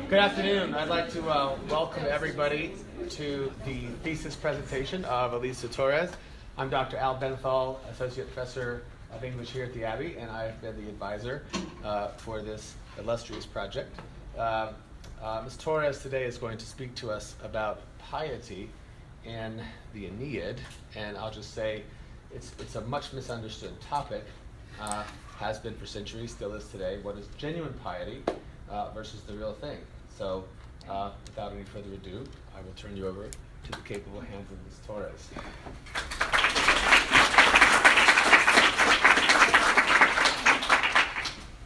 Good afternoon. I'd like to welcome everybody to the thesis presentation of Elisa Torres. I'm Dr. Al Benthal, Associate Professor of English here at the Abbey, and I've been the advisor for this illustrious project. Ms. Torres today is going to speak to us about piety and the Aeneid, and I'll just say it's a much misunderstood topic, has been for centuries, still is today. What is genuine piety versus the real thing? So without any further ado, I will turn you over to the capable hands of Ms. Torres.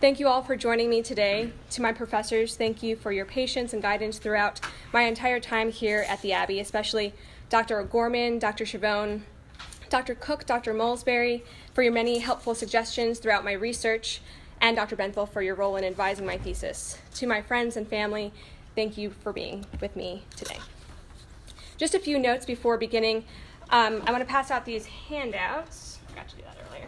Thank you all for joining me today. To my professors, thank you for your patience and guidance throughout my entire time here at the Abbey, especially Dr. O'Gorman, Dr. Chavone, Dr. Cook, Dr. Molesbury, for your many helpful suggestions throughout my research, and Dr. Benthal for your role in advising my thesis. To my friends and family, thank you for being with me today. Just a few notes before beginning. I want to pass out these handouts. I forgot to do that earlier.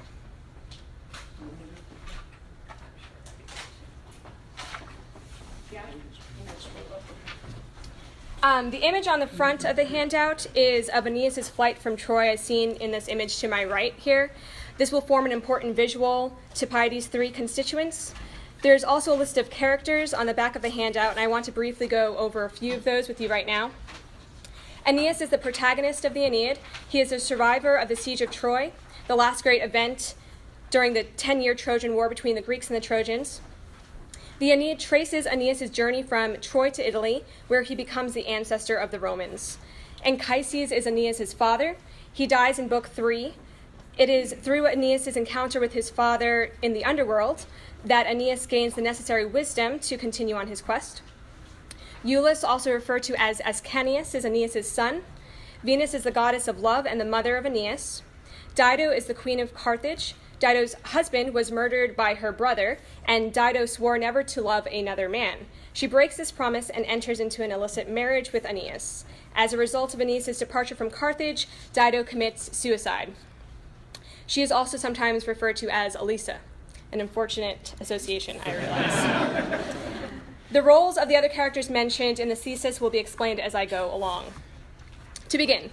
The image on the front of the handout is of Aeneas' flight from Troy, as seen in this image to my right here. This will form an important visual to Piety's three constituents. There's also a list of characters on the back of the handout, and I want to briefly go over a few of those with you right now. Aeneas is the protagonist of the Aeneid. He is a survivor of the siege of Troy, the last great event during the 10-year Trojan War between the Greeks and the Trojans. The Aeneid traces Aeneas' journey from Troy to Italy, where he becomes the ancestor of the Romans. Anchises is Aeneas' father. He dies in Book 3. It is through Aeneas' encounter with his father in the underworld that Aeneas gains the necessary wisdom to continue on his quest. Iulus, also referred to as Ascanius, is Aeneas' son. Venus is the goddess of love and the mother of Aeneas. Dido is the queen of Carthage. Dido's husband was murdered by her brother, and Dido swore never to love another man. She breaks this promise and enters into an illicit marriage with Aeneas. As a result of Aeneas' departure from Carthage, Dido commits suicide. She is also sometimes referred to as Elisa, an unfortunate association, I realize. The roles of the other characters mentioned in the thesis will be explained as I go along. To begin,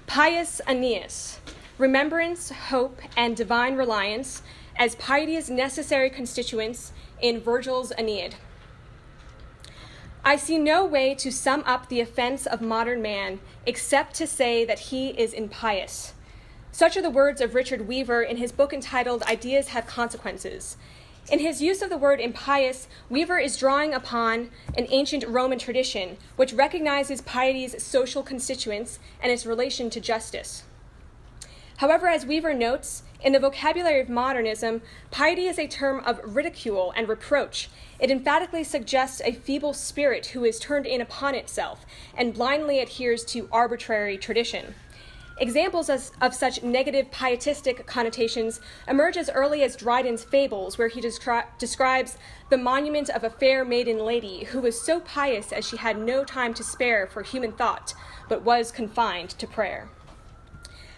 Pius Aeneas, remembrance, hope, and divine reliance as piety's necessary constituents in Virgil's Aeneid. I see no way to sum up the offense of modern man except to say that he is impious. Such are the words of Richard Weaver in his book entitled Ideas Have Consequences. In his use of the word impious, Weaver is drawing upon an ancient Roman tradition which recognizes piety's social constituents and its relation to justice. However, as Weaver notes, in the vocabulary of modernism, piety is a term of ridicule and reproach. It emphatically suggests a feeble spirit who is turned in upon itself and blindly adheres to arbitrary tradition. Examples of such negative pietistic connotations emerge as early as Dryden's Fables, where he describes the monument of a fair maiden lady who was so pious as she had no time to spare for human thought, but was confined to prayer.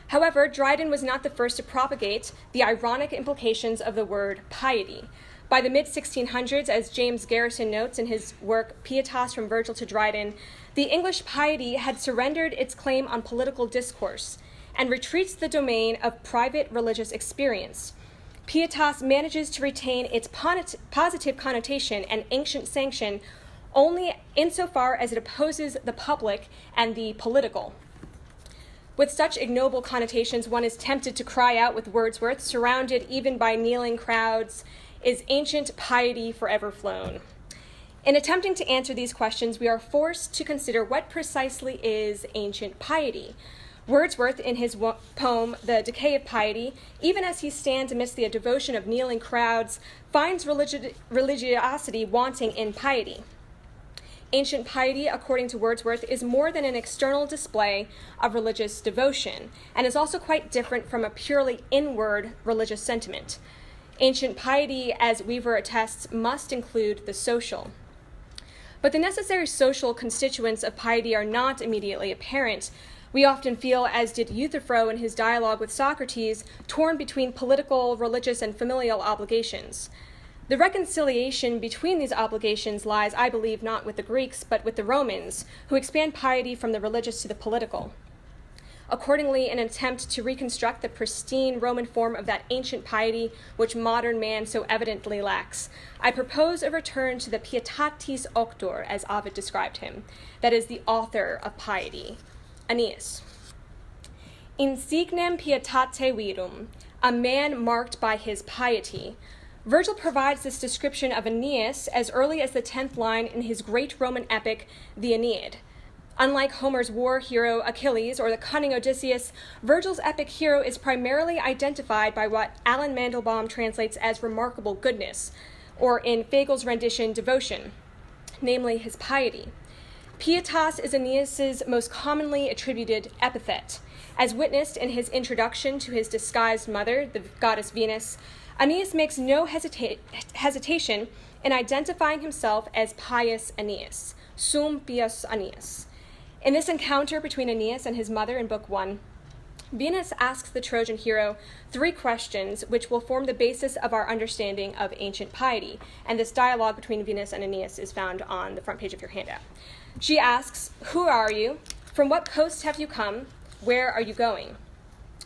However, Dryden was not the first to propagate the ironic implications of the word piety. By the mid-1600s, as James Garrison notes in his work Pietas from Virgil to Dryden, the English piety had surrendered its claim on political discourse and retreats to the domain of private religious experience. Pietas manages to retain its positive connotation and ancient sanction only insofar as it opposes the public and the political. With such ignoble connotations, one is tempted to cry out with Wordsworth, surrounded even by kneeling crowds, is ancient piety forever flown? In attempting to answer these questions, we are forced to consider what precisely is ancient piety. Wordsworth, in his poem, The Decay of Piety, even as he stands amidst the devotion of kneeling crowds, finds religiosity wanting in piety. Ancient piety, according to Wordsworth, is more than an external display of religious devotion, and is also quite different from a purely inward religious sentiment. Ancient piety, as Weaver attests, must include the social. But the necessary social constituents of piety are not immediately apparent. We often feel, as did Euthyphro in his dialogue with Socrates, torn between political, religious, and familial obligations. The reconciliation between these obligations lies, I believe, not with the Greeks, but with the Romans, who expand piety from the religious to the political. Accordingly, in an attempt to reconstruct the pristine Roman form of that ancient piety which modern man so evidently lacks, I propose a return to the Pietatis Auctor, as Ovid described him, that is, the author of piety, Aeneas. Insignem pietate virum, a man marked by his piety. Virgil provides this description of Aeneas as early as the 10th line in his great Roman epic, the Aeneid. Unlike Homer's war hero Achilles or the cunning Odysseus, Virgil's epic hero is primarily identified by what Alan Mandelbaum translates as remarkable goodness, or in Fegel's rendition, devotion, namely his piety. Pietas is Aeneas's most commonly attributed epithet. As witnessed in his introduction to his disguised mother, the goddess Venus, Aeneas makes no hesitation in identifying himself as Pius Aeneas, sum Pius Aeneas. In this encounter between Aeneas and his mother in Book 1, Venus asks the Trojan hero 3 questions which will form the basis of our understanding of ancient piety, and this dialogue between Venus and Aeneas is found on the front page of your handout. She asks, "Who are you? From what coast have you come? Where are you going?"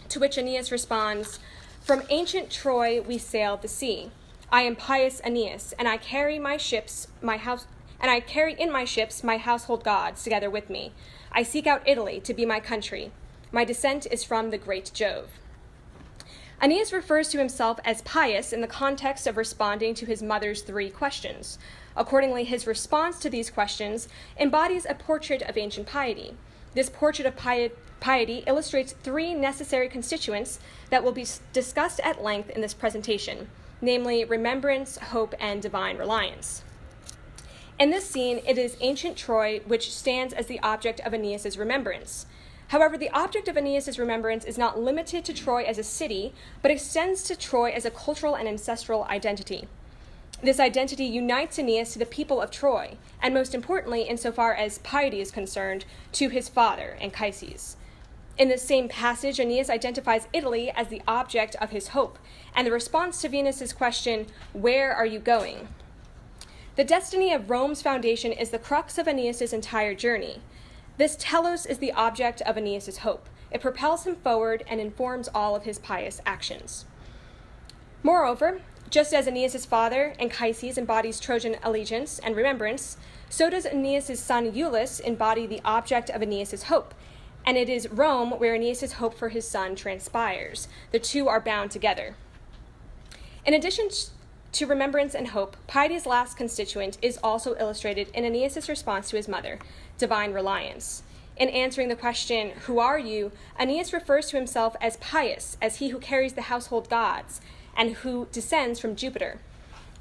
To which Aeneas responds, "From ancient Troy we sailed the sea. I am Pius Aeneas, and I carry in my ships my household gods together with me. I seek out Italy to be my country. My descent is from the great Jove." Aeneas refers to himself as pious in the context of responding to his mother's 3 questions. Accordingly, his response to these questions embodies a portrait of ancient piety. This portrait of piety illustrates 3 necessary constituents that will be discussed at length in this presentation, namely remembrance, hope, and divine reliance. In this scene, it is ancient Troy which stands as the object of Aeneas's remembrance. However, the object of Aeneas's remembrance is not limited to Troy as a city, but extends to Troy as a cultural and ancestral identity. This identity unites Aeneas to the people of Troy, and most importantly, insofar as piety is concerned, to his father, Anchises. In this same passage, Aeneas identifies Italy as the object of his hope, and the response to Venus's question, "Where are you going?" The destiny of Rome's foundation is the crux of Aeneas's entire journey. This telos is the object of Aeneas's hope. It propels him forward and informs all of his pious actions. Moreover, just as Aeneas's father, Anchises, embodies Trojan allegiance and remembrance, so does Aeneas's son Iulus embody the object of Aeneas's hope, and it is Rome where Aeneas's hope for his son transpires. The 2 are bound together. In addition to remembrance and hope, piety's last constituent is also illustrated in Aeneas's response to his mother, divine reliance. In answering the question, "Who are you?" Aeneas refers to himself as pious, as he who carries the household gods, and who descends from Jupiter.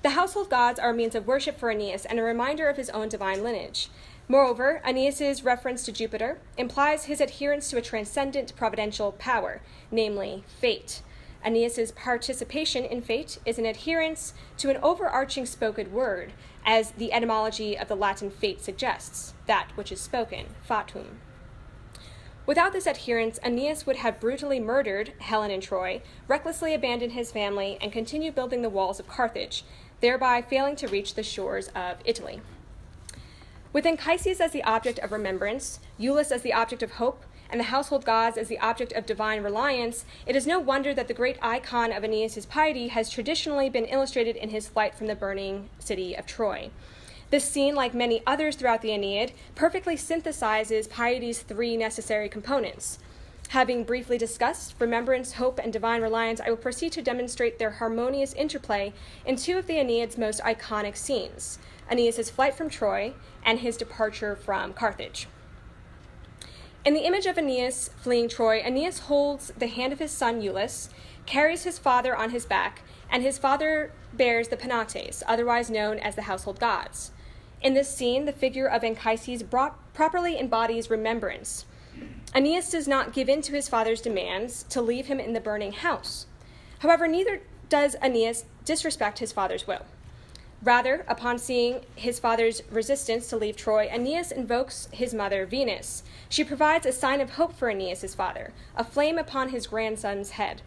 The household gods are a means of worship for Aeneas and a reminder of his own divine lineage. Moreover, Aeneas's reference to Jupiter implies his adherence to a transcendent providential power, namely fate. Aeneas's participation in fate is an adherence to an overarching spoken word, as the etymology of the Latin fate suggests, that which is spoken, fatum. Without this adherence, Aeneas would have brutally murdered Helen and Troy, recklessly abandoned his family, and continued building the walls of Carthage, thereby failing to reach the shores of Italy. With Anchises as the object of remembrance, Iulus as the object of hope, and the household gods as the object of divine reliance, it is no wonder that the great icon of Aeneas's piety has traditionally been illustrated in his flight from the burning city of Troy. This scene, like many others throughout the Aeneid, perfectly synthesizes piety's 3 necessary components. Having briefly discussed remembrance, hope, and divine reliance, I will proceed to demonstrate their harmonious interplay in 2 of the Aeneid's most iconic scenes, Aeneas's flight from Troy and his departure from Carthage. In the image of Aeneas fleeing Troy, Aeneas holds the hand of his son Iulus, carries his father on his back, and his father bears the Penates, otherwise known as the household gods. In this scene, the figure of Anchises properly embodies remembrance. Aeneas does not give in to his father's demands to leave him in the burning house. However, neither does Aeneas disrespect his father's will. Rather, upon seeing his father's resistance to leave Troy, Aeneas invokes his mother, Venus. She provides a sign of hope for Aeneas' father, a flame upon his grandson's head.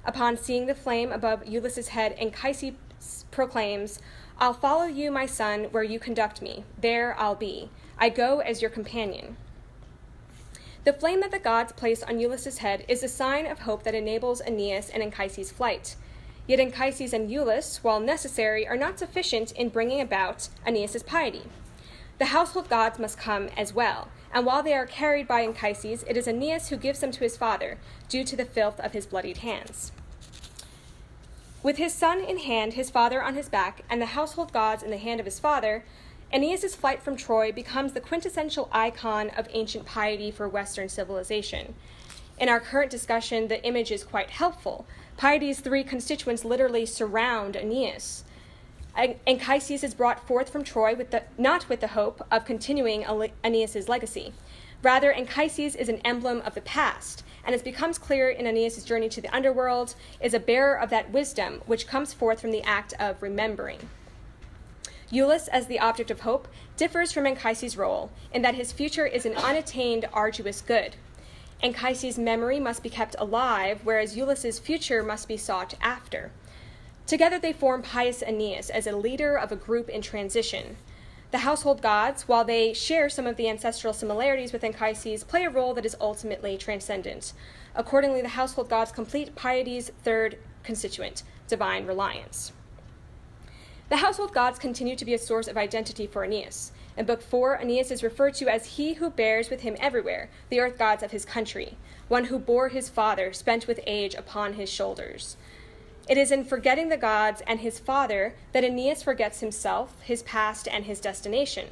Upon seeing the flame above Iulus's head, Anchises proclaims, "I'll follow you, my son, where you conduct me. There I'll be. I go as your companion." The flame that the gods place on Ulysses' head is a sign of hope that enables Aeneas and Anchises' flight. Yet Anchises and Iulus, while necessary, are not sufficient in bringing about Aeneas' piety. The household gods must come as well, and while they are carried by Anchises, it is Aeneas who gives them to his father, due to the filth of his bloodied hands. With his son in hand, his father on his back, and the household gods in the hand of his father, Aeneas' flight from Troy becomes the quintessential icon of ancient piety for Western civilization. In our current discussion, the image is quite helpful. Piety's three constituents literally surround Aeneas. Anchises is brought forth from Troy not with the hope of continuing Aeneas' legacy. Rather, Anchises is an emblem of the past, and as becomes clear in Aeneas' journey to the underworld, is a bearer of that wisdom which comes forth from the act of remembering. Iulus, as the object of hope, differs from Anchises' role in that his future is an unattained, arduous good. Anchises' memory must be kept alive, whereas Iulus' future must be sought after. Together they form Pius Aeneas as a leader of a group in transition. The household gods, while they share some of the ancestral similarities with Anchises, play a role that is ultimately transcendent. Accordingly, the household gods complete Piety's third constituent, divine reliance. The household gods continue to be a source of identity for Aeneas. In Book 4, Aeneas is referred to as he who bears with him everywhere, the earth gods of his country, one who bore his father, spent with age, upon his shoulders. It is in forgetting the gods and his father that Aeneas forgets himself, his past, and his destination.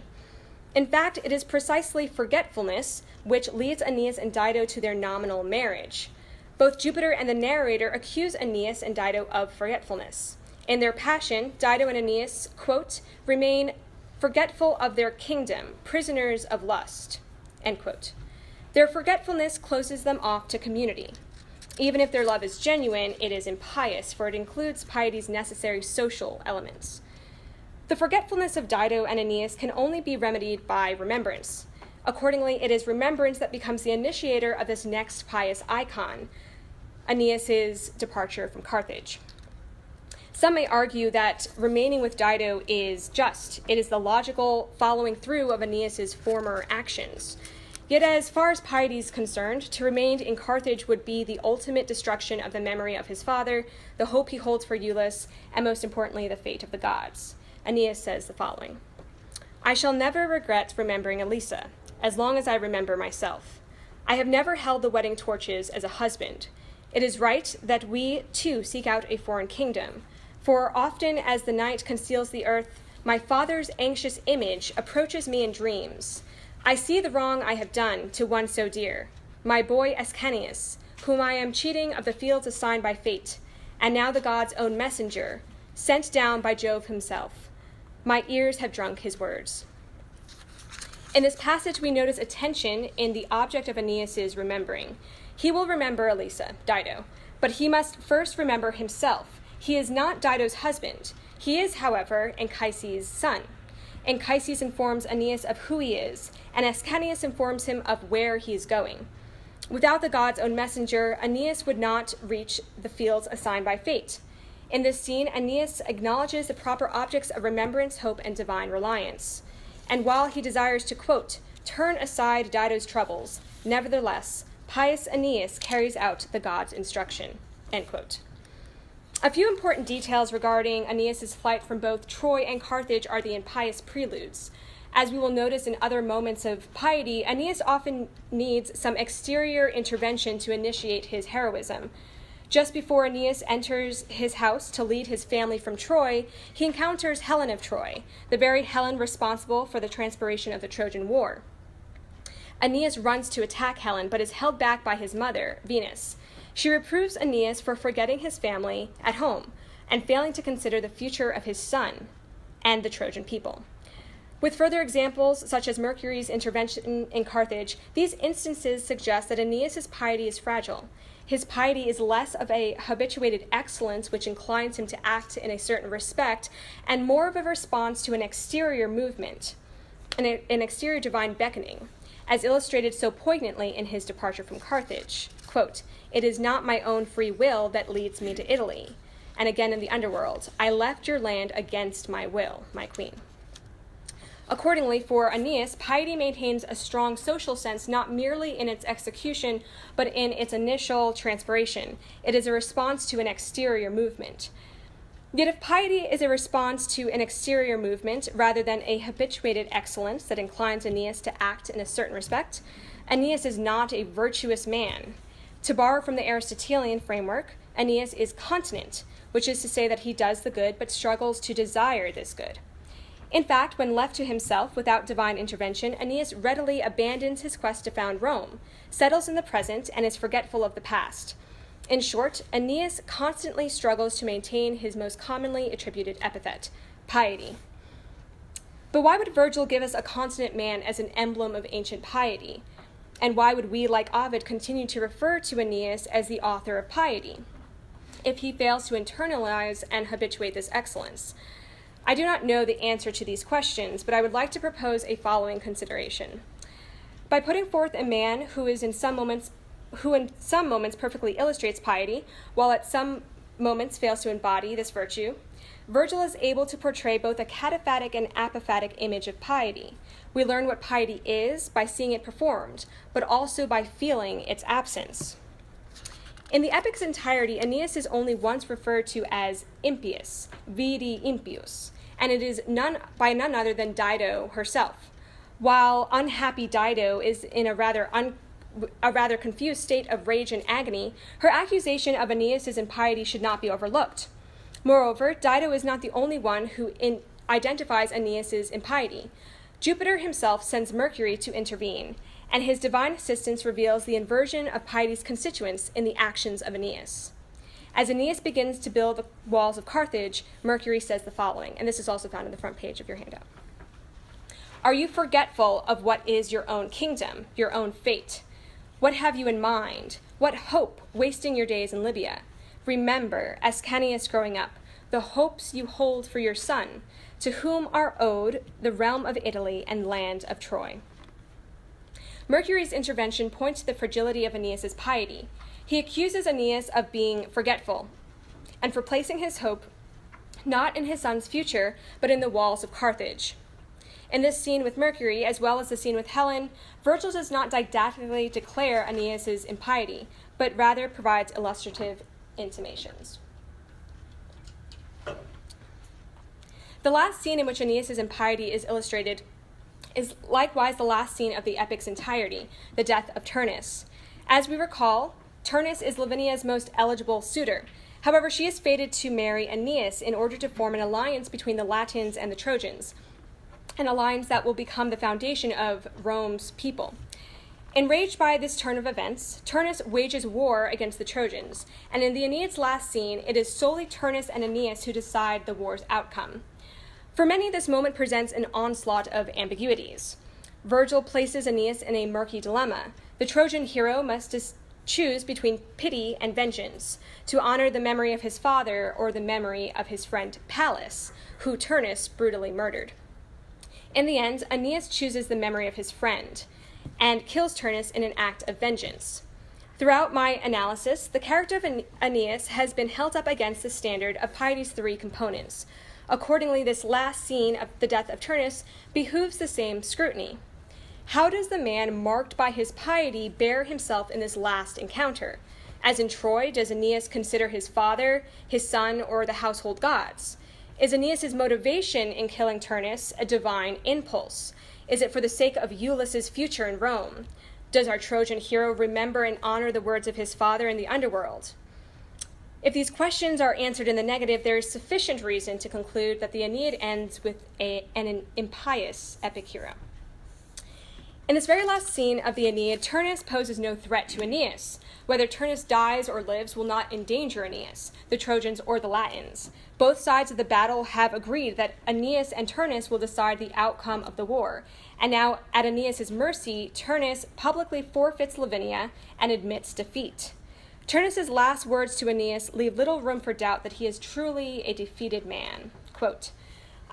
In fact, it is precisely forgetfulness which leads Aeneas and Dido to their nominal marriage. Both Jupiter and the narrator accuse Aeneas and Dido of forgetfulness. In their passion, Dido and Aeneas, quote, remain forgetful of their kingdom, prisoners of lust, end quote. Their forgetfulness closes them off to community. Even if their love is genuine, it is impious, for it includes piety's necessary social elements. The forgetfulness of Dido and Aeneas can only be remedied by remembrance. Accordingly, it is remembrance that becomes the initiator of this next pious icon, Aeneas' departure from Carthage. Some may argue that remaining with Dido is just. It is the logical following through of Aeneas' former actions. Yet as far as piety is concerned, to remain in Carthage would be the ultimate destruction of the memory of his father, the hope he holds for Iulus, and most importantly, the fate of the gods. Aeneas says the following: I shall never regret remembering Elisa, as long as I remember myself. I have never held the wedding torches as a husband. It is right that we, too, seek out a foreign kingdom. For often as the night conceals the earth, my father's anxious image approaches me in dreams. I see the wrong I have done to one so dear, my boy Ascanius, whom I am cheating of the fields assigned by fate, and now the god's own messenger, sent down by Jove himself. My ears have drunk his words. In this passage, we notice a tension in the object of Aeneas' remembering. He will remember Elisa, Dido, but he must first remember himself. He is not Dido's husband. He is, however, Anchises' son. Anchises informs Aeneas of who he is, and Ascanius informs him of where he is going. Without the god's own messenger, Aeneas would not reach the fields assigned by fate. In this scene, Aeneas acknowledges the proper objects of remembrance, hope, and divine reliance. And while he desires to, quote, turn aside Dido's troubles, nevertheless, Pius Aeneas carries out the god's instruction, end quote. A few important details regarding Aeneas' flight from both Troy and Carthage are the impious preludes. As we will notice in other moments of piety, Aeneas often needs some exterior intervention to initiate his heroism. Just before Aeneas enters his house to lead his family from Troy, he encounters Helen of Troy, the very Helen responsible for the transpiration of the Trojan War. Aeneas runs to attack Helen, but is held back by his mother, Venus. She reproves Aeneas for forgetting his family at home and failing to consider the future of his son and the Trojan people. With further examples, such as Mercury's intervention in Carthage, these instances suggest that Aeneas' piety is fragile. His piety is less of a habituated excellence which inclines him to act in a certain respect, and more of a response to an exterior movement, an exterior divine beckoning, as illustrated so poignantly in his departure from Carthage. Quote, it is not my own free will that leads me to Italy. and again in the underworld. I left your land against my will, my queen. Accordingly, for Aeneas, piety maintains a strong social sense not merely in its execution, but in its initial transpiration. It is a response to an exterior movement. Yet if piety is a response to an exterior movement rather than a habituated excellence that inclines Aeneas to act in a certain respect, Aeneas is not a virtuous man. To borrow from the Aristotelian framework, Aeneas is continent, which is to say that he does the good but struggles to desire this good. In fact, when left to himself without divine intervention, Aeneas readily abandons his quest to found Rome, settles in the present, and is forgetful of the past. In short, Aeneas constantly struggles to maintain his most commonly attributed epithet, piety. But why would Virgil give us a continent man as an emblem of ancient piety? And why would we, like Ovid, continue to refer to Aeneas as the author of piety, if he fails to internalize and habituate this excellence? I do not know the answer to these questions, but I would like to propose a following consideration. By putting forth a man who in some moments perfectly illustrates piety, while at some moments fails to embody this virtue, Virgil is able to portray both a cataphatic and apophatic image of piety. We learn what piety is by seeing it performed, but also by feeling its absence. In the epic's entirety, Aeneas is only once referred to as impious, vidi impius, and it is by none other than Dido herself. While unhappy Dido is in a rather confused state of rage and agony, her accusation of Aeneas's impiety should not be overlooked. Moreover, Dido is not the only one who identifies Aeneas's impiety. Jupiter himself sends Mercury to intervene, and his divine assistance reveals the inversion of piety's constituents in the actions of Aeneas. As Aeneas begins to build the walls of Carthage, Mercury says the following, and this is also found on the front page of your handout. Are you forgetful of what is your own kingdom, your own fate? What have you in mind? What hope, wasting your days in Libya? Remember, Ascanius growing up, the hopes you hold for your son, to whom are owed the realm of Italy and land of Troy. Mercury's intervention points to the fragility of Aeneas's piety. He accuses Aeneas of being forgetful and for placing his hope not in his son's future, but in the walls of Carthage. In this scene with Mercury, as well as the scene with Helen, Virgil does not didactically declare Aeneas's impiety, but rather provides illustrative intimations. The last scene in which Aeneas's impiety is illustrated is likewise the last scene of the epic's entirety, the death of Turnus. As we recall, Turnus is Lavinia's most eligible suitor. However, she is fated to marry Aeneas in order to form an alliance between the Latins and the Trojans, an alliance that will become the foundation of Rome's people. Enraged by this turn of events, Turnus wages war against the Trojans, and in the Aeneid's last scene, it is solely Turnus and Aeneas who decide the war's outcome. For many, this moment presents an onslaught of ambiguities. Virgil places Aeneas in a murky dilemma. The Trojan hero must choose between pity and vengeance, to honor the memory of his father or the memory of his friend Pallas, who Turnus brutally murdered. In the end, Aeneas chooses the memory of his friend and kills Turnus in an act of vengeance. Throughout my analysis, the character of Aeneas has been held up against the standard of piety's three components. Accordingly, this last scene of the death of Turnus behooves the same scrutiny. How does the man marked by his piety bear himself in this last encounter? As in Troy, does Aeneas consider his father, his son, or the household gods? Is Aeneas's motivation in killing Turnus a divine impulse? Is it for the sake of Ulysses' future in Rome? Does our Trojan hero remember and honor the words of his father in the underworld? If these questions are answered in the negative, there is sufficient reason to conclude that the Aeneid ends with an impious epic hero. In this very last scene of the Aeneid, Turnus poses no threat to Aeneas. Whether Turnus dies or lives will not endanger Aeneas, the Trojans, or the Latins. Both sides of the battle have agreed that Aeneas and Turnus will decide the outcome of the war, and now, at Aeneas' mercy, Turnus publicly forfeits Lavinia and admits defeat. Turnus' last words to Aeneas leave little room for doubt that he is truly a defeated man. Quote,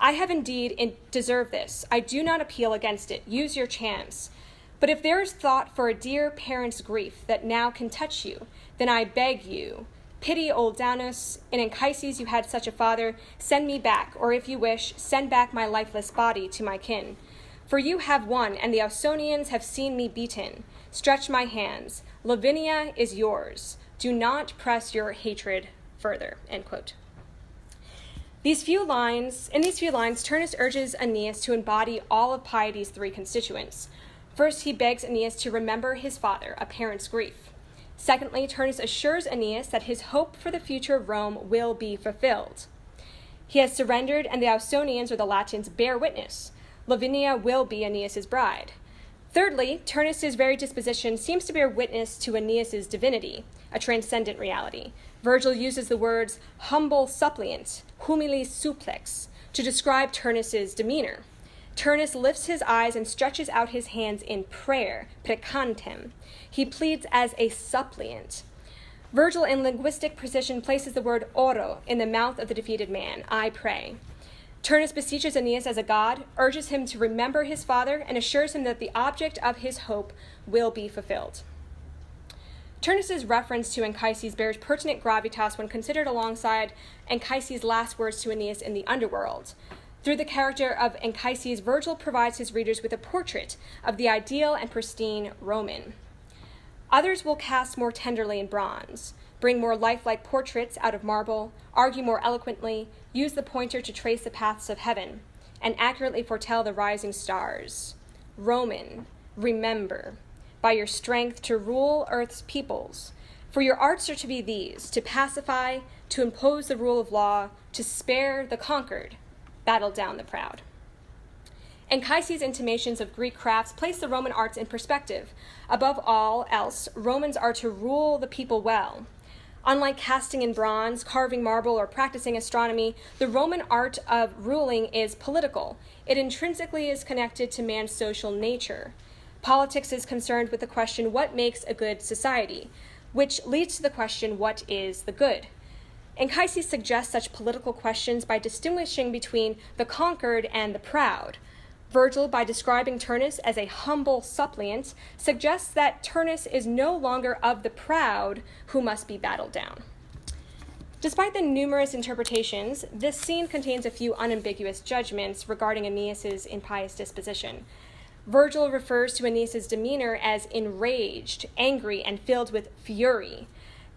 I have indeed deserved this. I do not appeal against it. Use your chance. But if there is thought for a dear parent's grief that now can touch you, then I beg you, Pity old Daunus, in Anchises you had such a father, send me back, or if you wish, send back my lifeless body to my kin. For you have won, and the Ausonians have seen me beaten. Stretch my hands. Lavinia is yours. Do not press your hatred further, end quote. In these few lines, Turnus urges Aeneas to embody all of Piety's three constituents. First, he begs Aeneas to remember his father, a parent's grief. Secondly, Turnus assures Aeneas that his hope for the future of Rome will be fulfilled. He has surrendered, and the Ausonians, or the Latins, bear witness. Lavinia will be Aeneas's bride. Thirdly, Turnus's very disposition seems to bear witness to Aeneas's divinity, a transcendent reality. Virgil uses the words humble suppliant, humilis supplex, to describe Turnus's demeanor. Turnus lifts his eyes and stretches out his hands in prayer, precantem. He pleads as a suppliant. Virgil, in linguistic precision, places the word oro in the mouth of the defeated man, I pray. Turnus beseeches Aeneas as a god, urges him to remember his father, and assures him that the object of his hope will be fulfilled. Turnus's reference to Anchises bears pertinent gravitas when considered alongside Anchises' last words to Aeneas in the underworld. Through the character of Anchises, Virgil provides his readers with a portrait of the ideal and pristine Roman. Others will cast more tenderly in bronze, bring more lifelike portraits out of marble, argue more eloquently, use the pointer to trace the paths of heaven, and accurately foretell the rising stars. Roman, remember, by your strength to rule earth's peoples. For your arts are to be these, to pacify, to impose the rule of law, to spare the conquered, battle down the proud. Anchises' intimations of Greek crafts place the Roman arts in perspective. Above all else, Romans are to rule the people well. Unlike casting in bronze, carving marble, or practicing astronomy, the Roman art of ruling is political. It intrinsically is connected to man's social nature. Politics is concerned with the question, what makes a good society? Which leads to the question, what is the good? Anchises suggests such political questions by distinguishing between the conquered and the proud. Virgil, by describing Turnus as a humble suppliant, suggests that Turnus is no longer of the proud who must be battled down. Despite the numerous interpretations, this scene contains a few unambiguous judgments regarding Aeneas's impious disposition. Virgil refers to Aeneas's demeanor as enraged, angry, and filled with fury.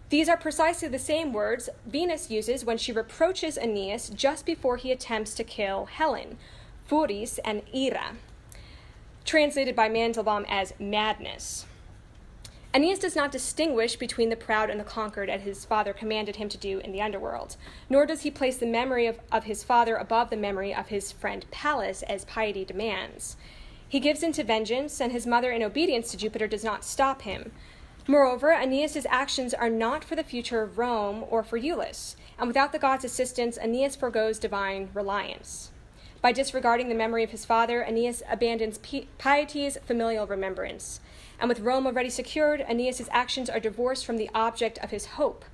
These are precisely the same words Venus uses when she reproaches Aeneas just before he attempts to kill Helen, furis and ira, translated by Mandelbaum as madness. Aeneas does not distinguish between the proud and the conquered as his father commanded him to do in the underworld, nor does he place the memory of his father above the memory of his friend Pallas as piety demands. He gives in to vengeance, and his mother, in obedience to Jupiter, does not stop him. Moreover, Aeneas' actions are not for the future of Rome or for Iulus, and without the gods' assistance, Aeneas forgoes divine reliance. By disregarding the memory of his father, Aeneas abandons piety's familial remembrance. And with Rome already secured, Aeneas' actions are divorced from the object of his hope.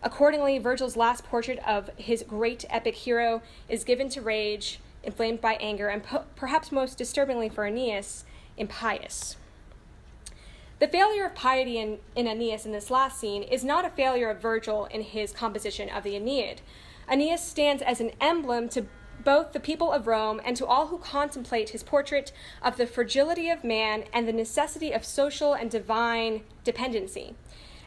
Accordingly, Virgil's last portrait of his great epic hero is given to rage, inflamed by anger, and perhaps most disturbingly for Aeneas, impious. The failure of piety in Aeneas in this last scene is not a failure of Virgil in his composition of the Aeneid. Aeneas stands as an emblem to both the people of Rome and to all who contemplate his portrait of the fragility of man and the necessity of social and divine dependency.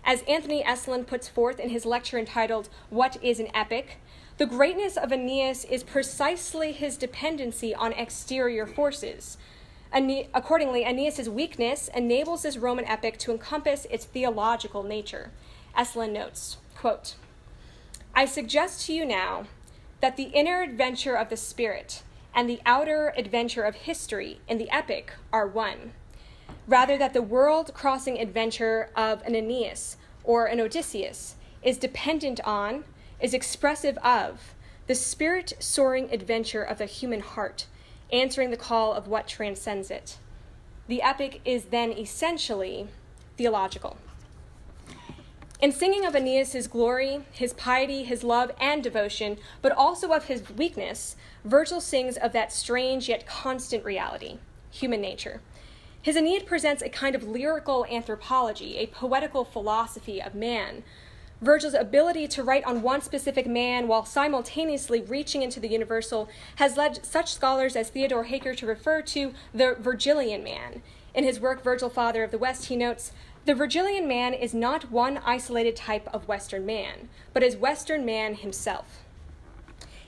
As Anthony Esselin puts forth in his lecture entitled, What is an Epic?, the greatness of Aeneas is precisely his dependency on exterior forces. Accordingly, Aeneas' weakness enables this Roman epic to encompass its theological nature. Esselin notes, quote, I suggest to you now that the inner adventure of the spirit and the outer adventure of history in the epic are one. Rather, that the world-crossing adventure of an Aeneas or an Odysseus is dependent on, is expressive of, the spirit-soaring adventure of the human heart, answering the call of what transcends it. The epic is then essentially theological. In singing of Aeneas' glory, his piety, his love, and devotion, but also of his weakness, Virgil sings of that strange yet constant reality, human nature. His Aeneid presents a kind of lyrical anthropology, a poetical philosophy of man. Virgil's ability to write on one specific man while simultaneously reaching into the universal has led such scholars as Theodore Haker to refer to the Virgilian man. In his work, Virgil, Father of the West, he notes, "The Virgilian man is not one isolated type of Western man, but is Western man himself."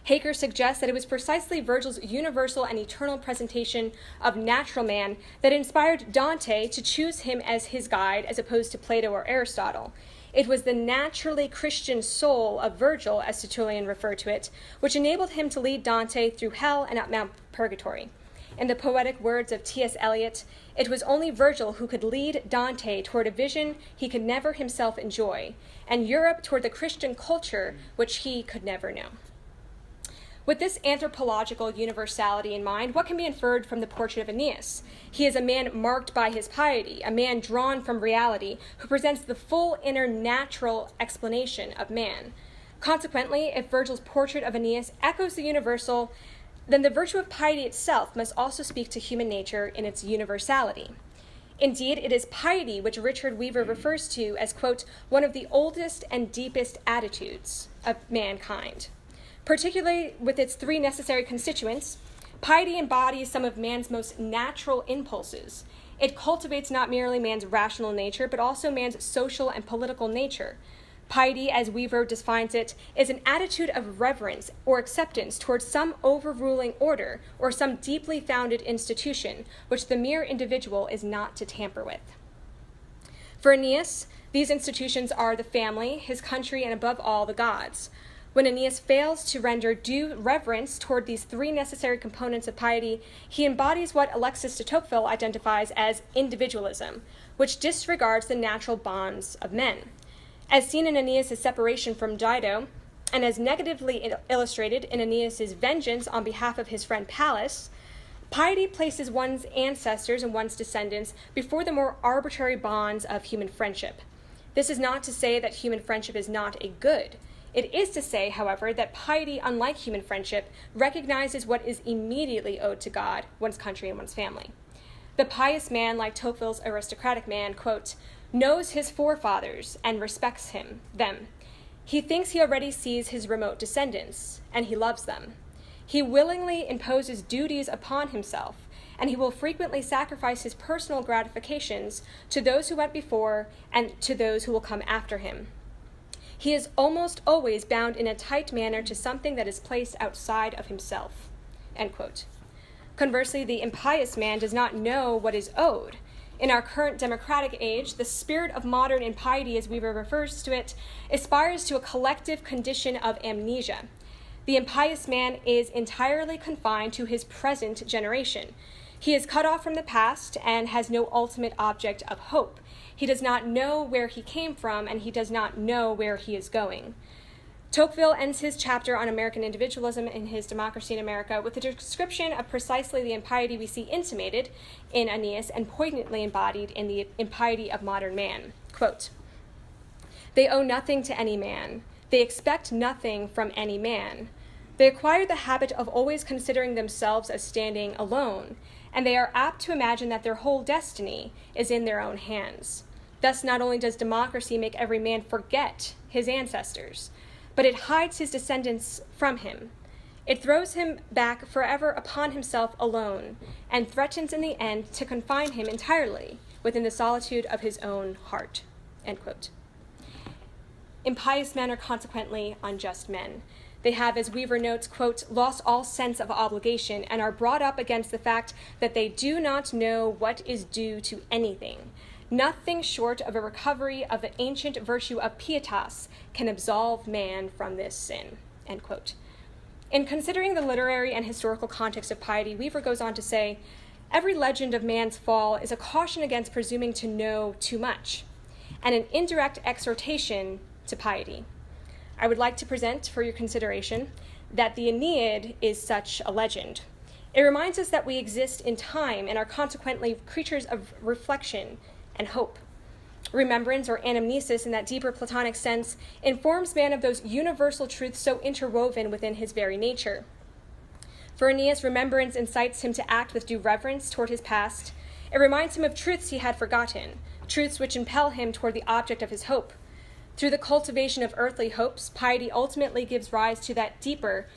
Haker suggests that it was precisely Virgil's universal and eternal presentation of natural man that inspired Dante to choose him as his guide as opposed to Plato or Aristotle. It was the naturally Christian soul of Virgil, as Tertullian referred to it, which enabled him to lead Dante through hell and up Mount Purgatory. In the poetic words of T.S. Eliot, it was only Virgil who could lead Dante toward a vision he could never himself enjoy, and Europe toward the Christian culture which he could never know. With this anthropological universality in mind, what can be inferred from the portrait of Aeneas? He is a man marked by his piety, a man drawn from reality, who presents the full inner natural explanation of man. Consequently, if Virgil's portrait of Aeneas echoes the universal, then the virtue of piety itself must also speak to human nature in its universality. Indeed, it is piety which Richard Weaver refers to as, quote, one of the oldest and deepest attitudes of mankind. Particularly with its three necessary constituents, piety embodies some of man's most natural impulses. It cultivates not merely man's rational nature, but also man's social and political nature. Piety, as Weaver defines it, is an attitude of reverence or acceptance towards some overruling order or some deeply founded institution, which the mere individual is not to tamper with. For Aeneas, these institutions are the family, his country, and above all, the gods. When Aeneas fails to render due reverence toward these three necessary components of piety, he embodies what Alexis de Tocqueville identifies as individualism, which disregards the natural bonds of men. As seen in Aeneas' separation from Dido, and as negatively illustrated in Aeneas' vengeance on behalf of his friend Pallas, piety places one's ancestors and one's descendants before the more arbitrary bonds of human friendship. This is not to say that human friendship is not a good. It is to say, however, that piety, unlike human friendship, recognizes what is immediately owed to God, one's country, and one's family. The pious man, like Tocqueville's aristocratic man, quote, knows his forefathers and respects them. He thinks he already sees his remote descendants, and he loves them. He willingly imposes duties upon himself, and he will frequently sacrifice his personal gratifications to those who went before and to those who will come after him. He is almost always bound in a tight manner to something that is placed outside of himself, end quote. Conversely, the impious man does not know what is owed. In our current democratic age, the spirit of modern impiety, as Weaver refers to it, aspires to a collective condition of amnesia. The impious man is entirely confined to his present generation. He is cut off from the past and has no ultimate object of hope. He does not know where he came from, and he does not know where he is going. Tocqueville ends his chapter on American individualism in his Democracy in America with a description of precisely the impiety we see intimated in Aeneas and poignantly embodied in the impiety of modern man. Quote, they owe nothing to any man. They expect nothing from any man. They acquire the habit of always considering themselves as standing alone, and they are apt to imagine that their whole destiny is in their own hands. Thus, not only does democracy make every man forget his ancestors, but it hides his descendants from him. It throws him back forever upon himself alone, and threatens in the end to confine him entirely within the solitude of his own heart, end quote. Impious men are consequently unjust men. They have, as Weaver notes, quote, lost all sense of obligation and are brought up against the fact that they do not know what is due to anything. Nothing short of a recovery of the ancient virtue of pietas can absolve man from this sin, end quote. In considering the literary and historical context of piety, Weaver goes on to say, every legend of man's fall is a caution against presuming to know too much, and an indirect exhortation to piety. I would like to present for your consideration that the Aeneid is such a legend. It reminds us that we exist in time and are consequently creatures of reflection and hope. Remembrance, or anamnesis in that deeper Platonic sense, informs man of those universal truths so interwoven within his very nature. For Aeneas, remembrance incites him to act with due reverence toward his past. It reminds him of truths he had forgotten, truths which impel him toward the object of his hope. Through the cultivation of earthly hopes, piety ultimately gives rise to that deeper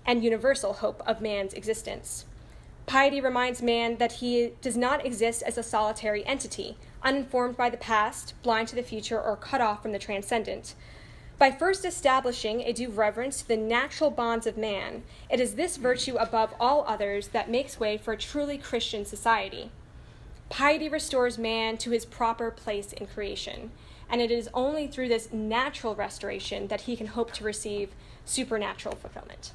and universal hope of man's existence. Piety reminds man that he does not exist as a solitary entity, uninformed by the past, blind to the future, or cut off from the transcendent. By first establishing a due reverence to the natural bonds of man, it is this virtue above all others that makes way for a truly Christian society. Piety restores man to his proper place in creation, and it is only through this natural restoration that he can hope to receive supernatural fulfillment.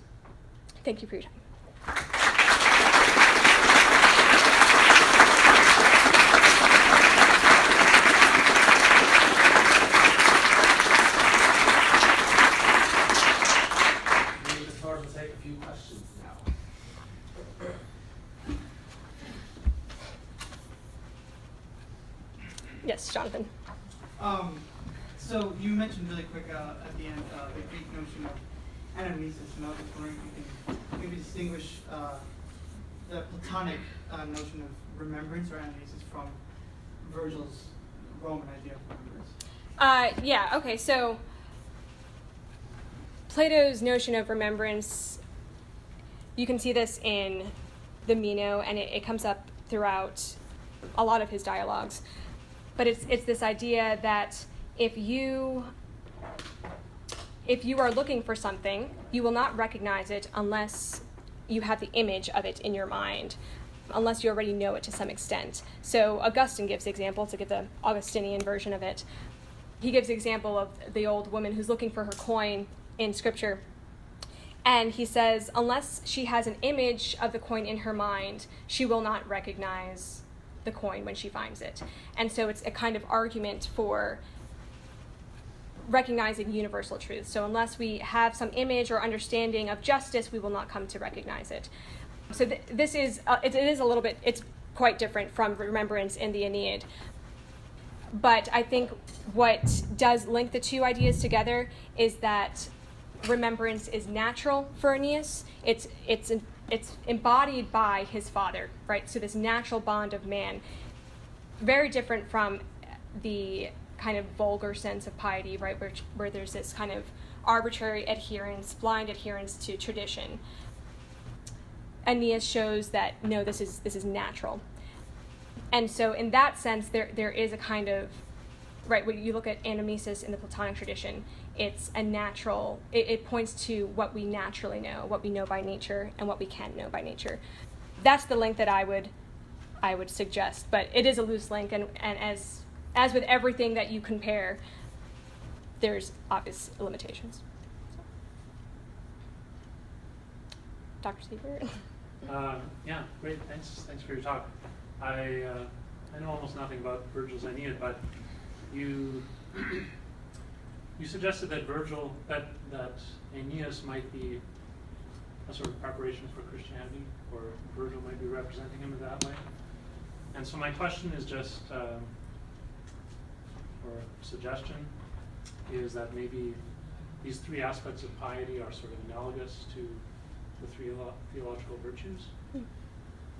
Thank you for your time. Torres will take a few questions now. Yes, Jonathan. So you mentioned really quick at the end the Greek notion of anamnesis, and I was just wondering if you can maybe distinguish the Platonic notion of remembrance or anamnesis from Virgil's Roman idea of remembrance. Okay, so Plato's notion of remembrance, you can see this in the Meno, and it comes up throughout a lot of his dialogues. But it's this idea that if you are looking for something, you will not recognize it unless you have the image of it in your mind, unless you already know it to some extent. So Augustine gives the example, to give the Augustinian version of it. He gives the example of the old woman who's looking for her coin in Scripture. And he says, unless she has an image of the coin in her mind, she will not recognize the coin when she finds it. And so it's a kind of argument for recognizing universal truth. So unless we have some image or understanding of justice, we will not come to recognize it. So this is, it is a little bit, it's quite different from remembrance in the Aeneid. But I think what does link the two ideas together is that remembrance is natural for Aeneas. It's embodied by his father, right? So this natural bond of man, very different from the kind of vulgar sense of piety, right, where there's this kind of arbitrary adherence, blind adherence to tradition. Aeneas shows that no, this is natural. And so in that sense, there is a kind of, right, when you look at anamnesis in the Platonic tradition, it's a natural, it points to what we naturally know, what we know by nature, and what we can know by nature. That's the link that I would suggest, but it is a loose link, and as with everything that you compare, there's obvious limitations. Dr. Siebert? Yeah, great. Thanks for your talk. I know almost nothing about Virgil's Aeneid, but you suggested that that Aeneas might be a sort of preparation for Christianity, or Virgil might be representing him in that way. And so my question is just, or suggestion, is that maybe these three aspects of piety are sort of analogous to the three theological virtues. I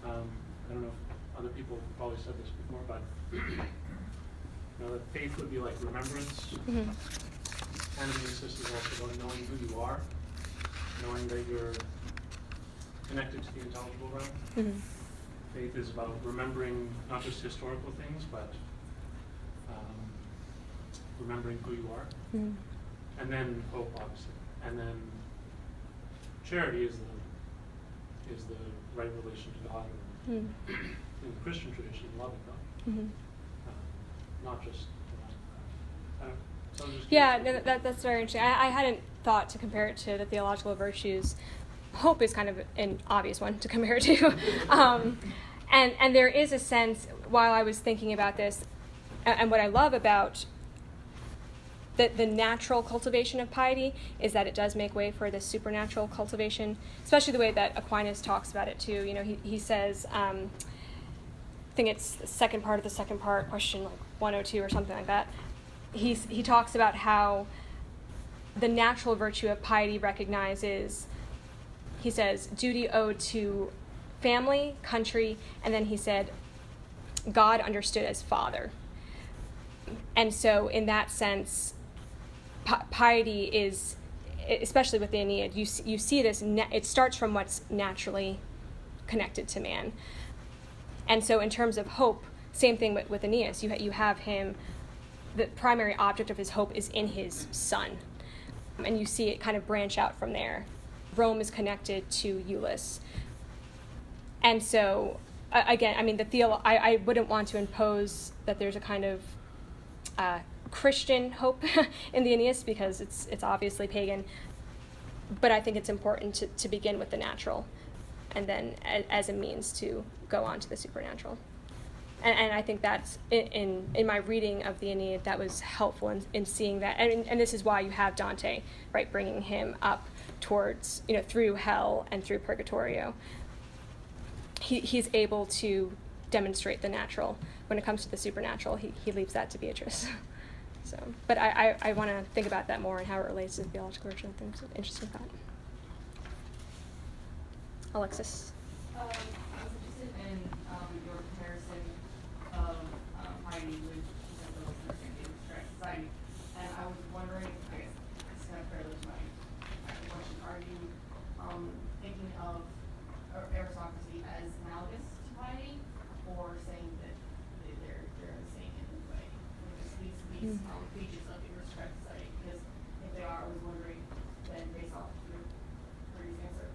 don't know if other people have probably said this before, but that faith would be like remembrance. Mm-hmm. Anamnesis is also about knowing who you are, knowing that you're connected to the intelligible realm. Mm-hmm. Faith is about remembering not just historical things, but remembering who you are. Mm-hmm. And then hope, obviously. And then charity is the right relation to God. Mm-hmm. In the Christian tradition, loving God. Mm-hmm. Not just so I'm just Yeah, curious. that's very interesting. I hadn't thought to compare it to the theological virtues. Hope is kind of an obvious one to compare it to. And there is a sense, while I was thinking about this, and what I love about the natural cultivation of piety is that it does make way for the supernatural cultivation, especially the way that Aquinas talks about it too. You know, he says, I think it's the second part of the second part, question like 102 or something like that. He talks about how the natural virtue of piety recognizes, he says, duty owed to family, country, and then he said, God understood as Father. And so in that sense, piety is, especially with the Aeneid, you see this, it starts from what's naturally connected to man. And so in terms of hope, same thing with Aeneas. You have him, the primary object of his hope is in his son. And you see it kind of branch out from there. Rome is connected to Euless. And so, again, I mean, I wouldn't want to impose that there's a kind of Christian hope in the Aeneas, because it's obviously pagan. But I think it's important to begin with the natural, and then as a means to go on to the supernatural. And I think that's, in my reading of the Aeneid, that was helpful in seeing that. And this is why you have Dante, right, bringing him up towards, through hell and through Purgatorio. He's able to demonstrate the natural. When it comes to the supernatural, he leaves that to Beatrice. So, but I want to think about that more and how it relates to the theological virtue. I think it's an interesting thought. Alexis. I was interested in your comparison of piety with the understanding of strict society, and I was wondering, I guess it's kind of parallel to my question, are you thinking of aristocracy as analogous to piety, or saying that they're the same in a way? These features of the aristocratic society, because if they are, I was wondering, then based off your previous answer,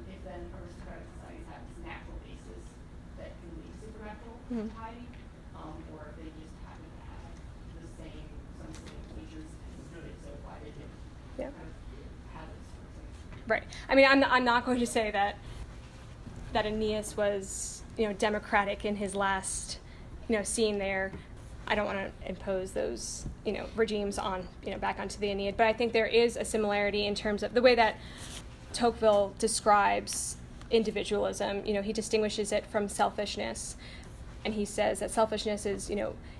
if then aristocratic societies have this natural basis that can lead to supernatural piety, or if they just happen to have some same features, and if so, why they can kind of have this sort of thing. Right. I mean, I'm not going to say that Aeneas was, democratic in his last, scene there. I don't want to impose those, regimes on, back onto the Aeneid. But I think there is a similarity in terms of the way that Tocqueville describes individualism. He distinguishes it from selfishness, and he says that selfishness is,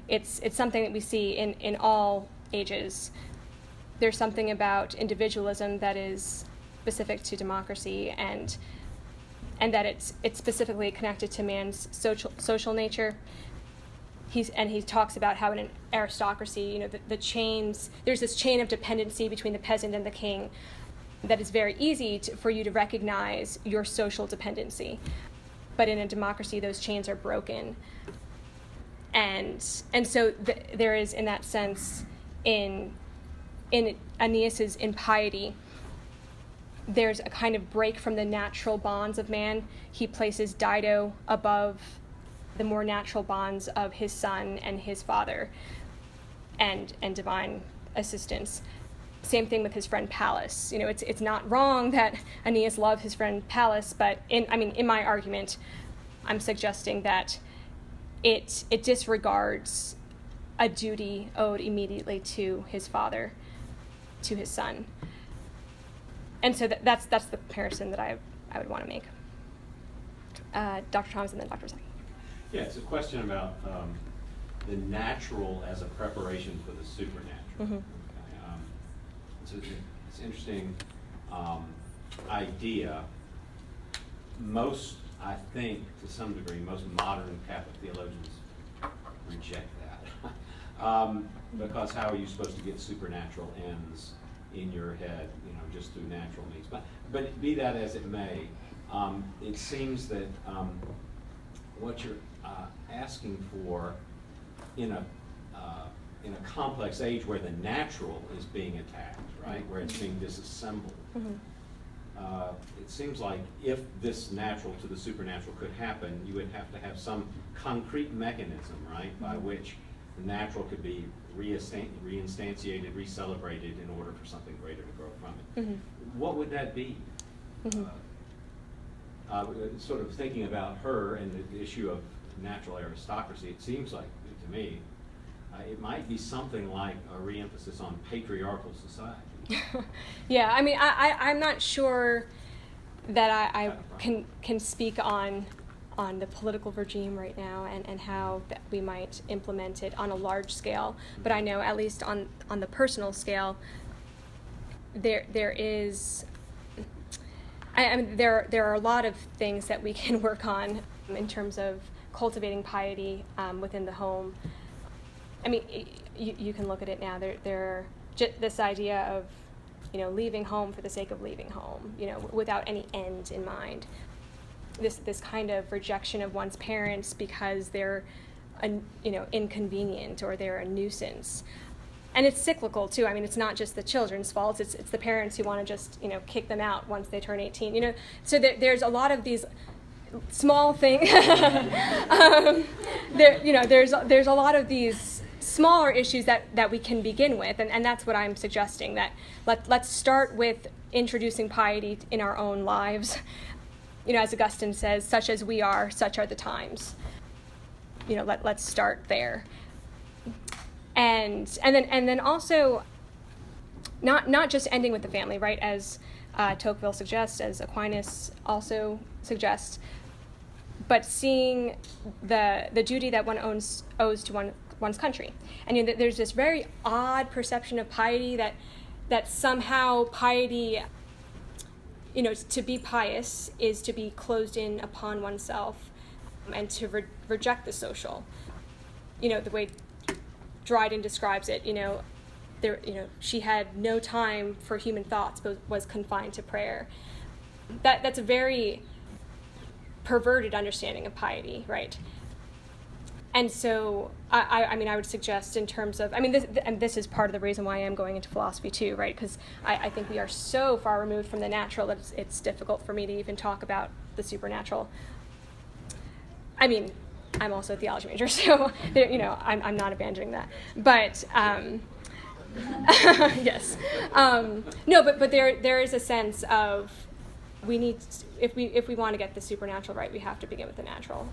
it's something that we see in all ages. There's something about individualism that is specific to democracy, and that it's specifically connected to man's social nature. He talks about how in an aristocracy, the chains, there's this chain of dependency between the peasant and the king that is very easy for you to recognize your social dependency. But in a democracy, those chains are broken. And so there is, in that sense, in Aeneas's impiety, there's a kind of break from the natural bonds of man. He places Dido above the more natural bonds of his son and his father and divine assistance. Same thing with his friend Pallas. It's not wrong that Aeneas loved his friend Pallas, but in my argument, I'm suggesting that it disregards a duty owed immediately to his father, to his son. And so that's the comparison that I would want to make. Dr. Thomas and then Dr. Zaki. Yeah, it's a question about the natural as a preparation for the supernatural. Mm-hmm. It's an interesting idea. I think, to some degree, most modern Catholic theologians reject that. Because how are you supposed to get supernatural ends in your head, just through natural means? But be that as it may, it seems that what you're asking for in a complex age where the natural is being attacked, right, where it's being disassembled, it seems like if this natural to the supernatural could happen, you would have to have some concrete mechanism, right, by which the natural could be reinstantiated, re-celebrated in order for something greater to grow from it. What would that be? Sort of thinking about her and the issue of natural aristocracy, it seems like, to me, it might be something like a re-emphasis on patriarchal society. Yeah, I'm not sure that I can speak on the political regime right now and how that we might implement it on a large scale. But I know, at least on the personal scale, there is. There are a lot of things that we can work on in terms of cultivating piety within the home. You can look at it now. There are this idea of, leaving home for the sake of leaving home, without any end in mind. This kind of rejection of one's parents because they're, inconvenient or they're a nuisance. And it's cyclical too. I mean, it's not just the children's fault. It's the parents who want to just, kick them out once they turn 18. So there's a lot of these small things. There's a lot of these smaller issues that we can begin with, and that's what I'm suggesting, that let's start with introducing piety in our own lives. As Augustine says, such as we are, such are the times. Let's start there. And then also not just ending with the family, right? As Tocqueville suggests, as Aquinas also suggests, but seeing the duty that one owes to one's country. And there's this very odd perception of piety that somehow piety, to be pious is to be closed in upon oneself and to reject the social. The way Dryden describes it, she had no time for human thoughts, but was confined to prayer. That's a very perverted understanding of piety, right? And so, I would suggest in terms of, this is part of the reason why I am going into philosophy too, right? Because I think we are so far removed from the natural that it's difficult for me to even talk about the supernatural. I'm also a theology major, so I'm not abandoning that. But yes, no, but there is a sense of we need, if we want to get the supernatural right, we have to begin with the natural.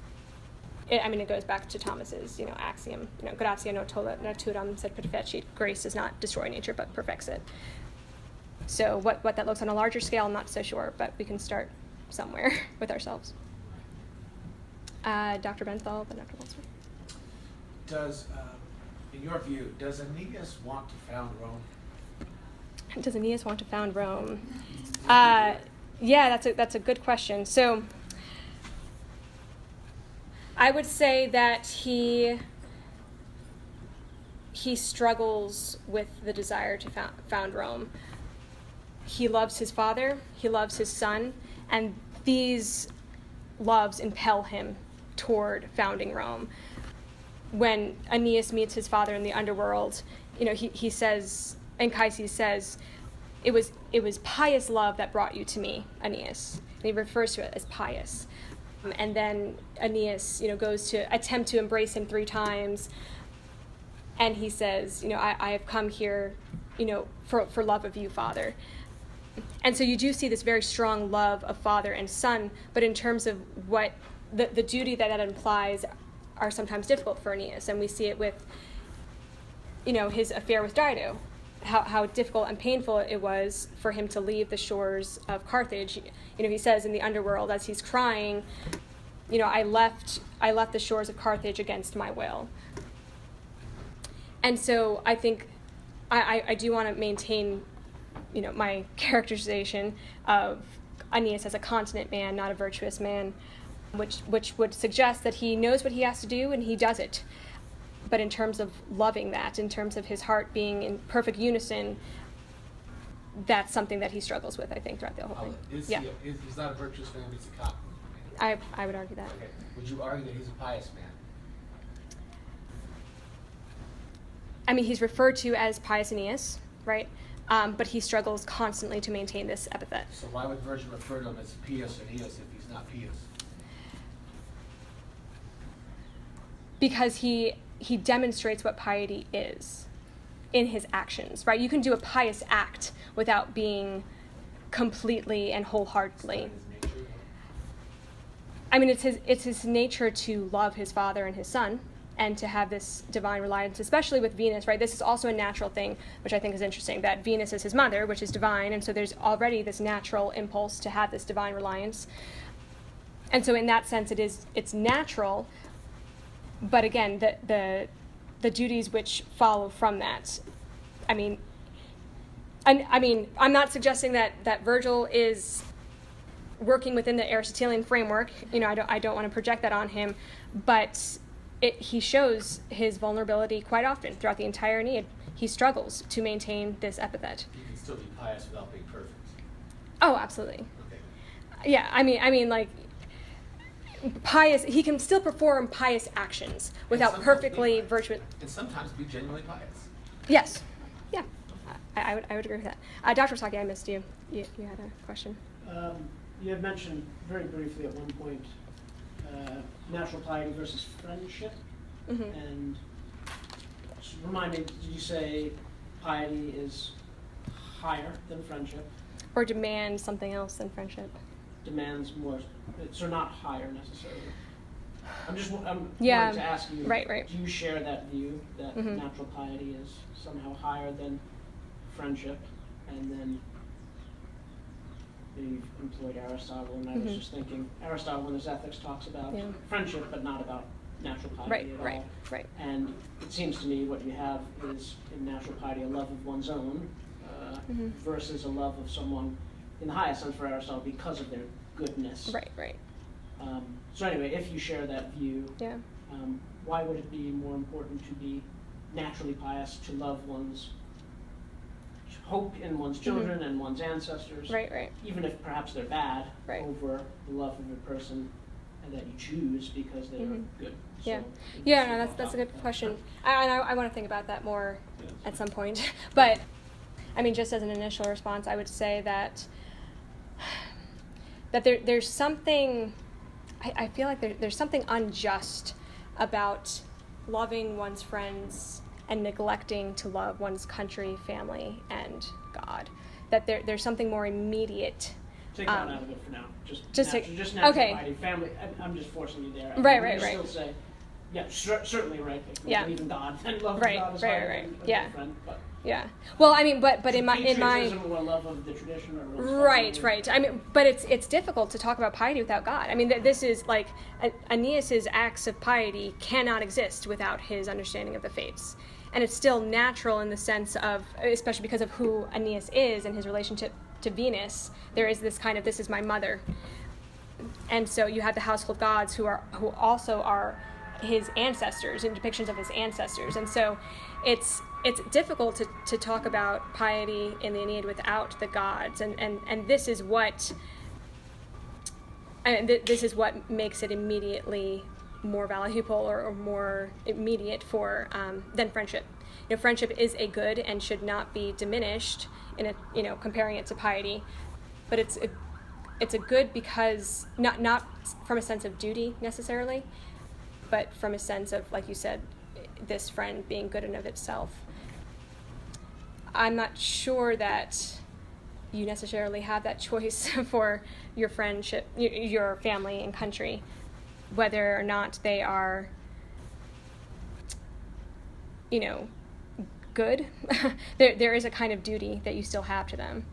It goes back to Thomas's axiom, gratia non tollat naturam sed perfecit. Grace does not destroy nature but perfects it. So what that looks on a larger scale, I'm not so sure, but we can start somewhere with ourselves. Dr. Benthal, then Dr. Walsworth. Does, in your view, does Aeneas want to found Rome? Does Aeneas want to found Rome? Yeah, that's a good question. So I would say that he struggles with the desire to found Rome. He loves his father, he loves his son, and these loves impel him toward founding Rome. When Aeneas meets his father in the underworld, he says, Anchises says, it was pious love that brought you to me, Aeneas. And he refers to it as pious. And then Aeneas, goes to attempt to embrace him 3 times, and he says, I have come here, for love of you, Father. And so you do see this very strong love of father and son, but in terms of what the duty that implies are sometimes difficult for Aeneas, and we see it with, his affair with Dido, how difficult and painful it was for him to leave the shores of Carthage. He says in the underworld as he's crying, I left the shores of Carthage against my will. And so I think I do want to maintain, my characterization of Aeneas as a continent man, not a virtuous man, which would suggest that he knows what he has to do and he does it. But in terms of loving that, in terms of his heart being in perfect unison, that's something that he struggles with, I think, throughout the whole thing. He's not a virtuous man, he's a cop. I would argue that. Okay. Would you argue that he's a pious man? He's referred to as Pius Aeneas, right? But he struggles constantly to maintain this epithet. So why would Virgil refer to him as Pius Aeneas if he's not pious? Because he demonstrates what piety is in his actions, right? You can do a pious act without being completely and wholeheartedly. It's his nature to love his father and his son and to have this divine reliance, especially with Venus, right? This is also a natural thing, which I think is interesting, that Venus is his mother, which is divine, and so there's already this natural impulse to have this divine reliance. And so in that sense, it's natural. But again, the duties which follow from that, I'm not suggesting that Virgil is working within the Aristotelian framework. I don't want to project that on him, but he shows his vulnerability quite often throughout the entire Aeneid. he struggles to maintain this epithet. You can still be pious without being perfect. Oh, absolutely. Okay. Yeah, I mean, like, pious, he can still perform pious actions without sometimes perfectly be pious. virtuous. And sometimes be genuinely pious. Yes. Yeah. I would agree with that. Dr. Saki, I missed you. You had a question. You had mentioned very briefly at one point natural piety versus friendship. Mm-hmm. And just remind me, did you say piety is higher than friendship? Or demand something else than friendship. Demands more, so not higher necessarily. I'm Yeah, wanting to ask you, right. do you share that view that Mhm. natural piety is somehow higher than friendship? And then you've employed Aristotle, and I was Mhm. just thinking, Aristotle in his Ethics talks about Yeah. friendship, but not about natural piety at all. Right. And it seems to me what you have is in natural piety a love of one's own Mhm. versus a love of someone, in the highest sense for Aristotle, because of their goodness. Right. So anyway, if you share that view, Yeah. why would it be more important to be naturally pious, to love one's hope in one's children and one's ancestors, Right. even if perhaps they're bad, Right. over the love of a person and that you choose because they are good? Yeah. So, Yeah, no, that's a good question. I want to think about that more at some point. But, I mean, just as an initial response, I would say that there's something, I feel like there's something unjust about loving one's friends and neglecting to love one's country, family, and God. That there's something more immediate. take that out of it for now. just natural okay. piety, family. I'm just forcing you there. Right. Still say, yeah, certainly right. If you Yeah. believe in God, then love Right, of God is right, higher right. than Yeah. a friend. But Yeah. Well, I mean, but in my patriotism or love of the tradition or one's family. Right. I mean, but it's difficult to talk about piety without God. I mean, this is like Aeneas's acts of piety cannot exist without his understanding of the fates, and it's still natural in the sense of, especially because of who Aeneas is and his relationship to Venus. There is this kind of this is my mother, and so you have the household gods who also are his ancestors and depictions of his ancestors, and so it's difficult to talk about piety in the Aeneid without the gods, and this is what makes it immediately more valuable or more immediate for than friendship. Friendship is a good and should not be diminished in comparing it to piety, but it's a good because not from a sense of duty necessarily, but from a sense of, like you said, this friend being good in of itself. I'm not sure that you necessarily have that choice for your friendship, your family and country, whether or not they are, good. There is a kind of duty that you still have to them.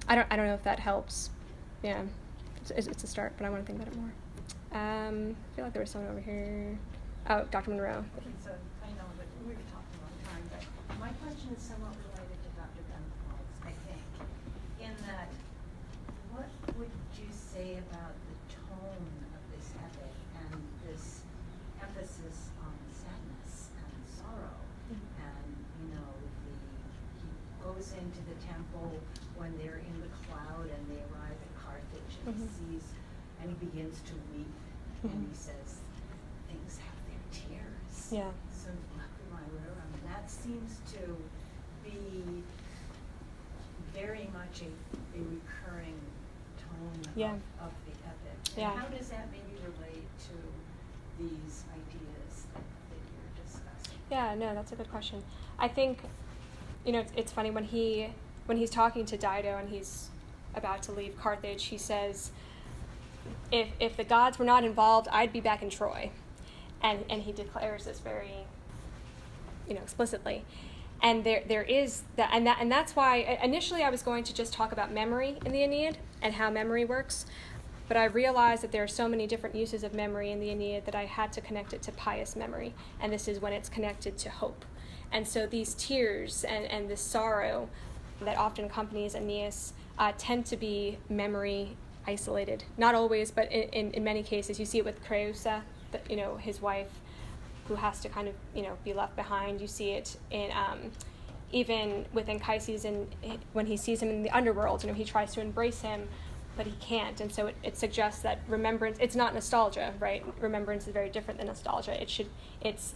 I don't know if that helps. Yeah, it's a start, but I want to think about it more. I feel like there was someone over here. Oh, Dr. Monroe. Okay, so I know that we were talking a long time, but my question is somewhat related to Dr. Benford's, I think, in that what would you say about the tone of this epic and this emphasis on sadness and sorrow? And, he goes into the temple when they're in the cloud and they arrive at Carthage and he sees, and he begins to weep, and he says, things have their tears. Yeah. So that seems to be very much a recurring tone Yeah. of the epic. Yeah. And how does that maybe relate to these ideas that you're discussing? Yeah, no, that's a good question. I think, it's funny when he's talking to Dido and he's about to leave Carthage, he says, if the gods were not involved, I'd be back in Troy. And he declares this very, explicitly. And there is that, and that's why initially I was going to just talk about memory in the Aeneid and how memory works, but I realized that there are so many different uses of memory in the Aeneid that I had to connect it to pious memory, and this is when it's connected to hope. And so these tears and this sorrow that often accompanies Aeneas tend to be memory isolated. Not always, but in many cases. You see it with Creusa, his wife. who has to kind of, be left behind. You see it in even within Anchises, and when he sees him in the underworld, he tries to embrace him, but he can't. And so it suggests that remembrance, it's not nostalgia, right? Remembrance is very different than nostalgia. It's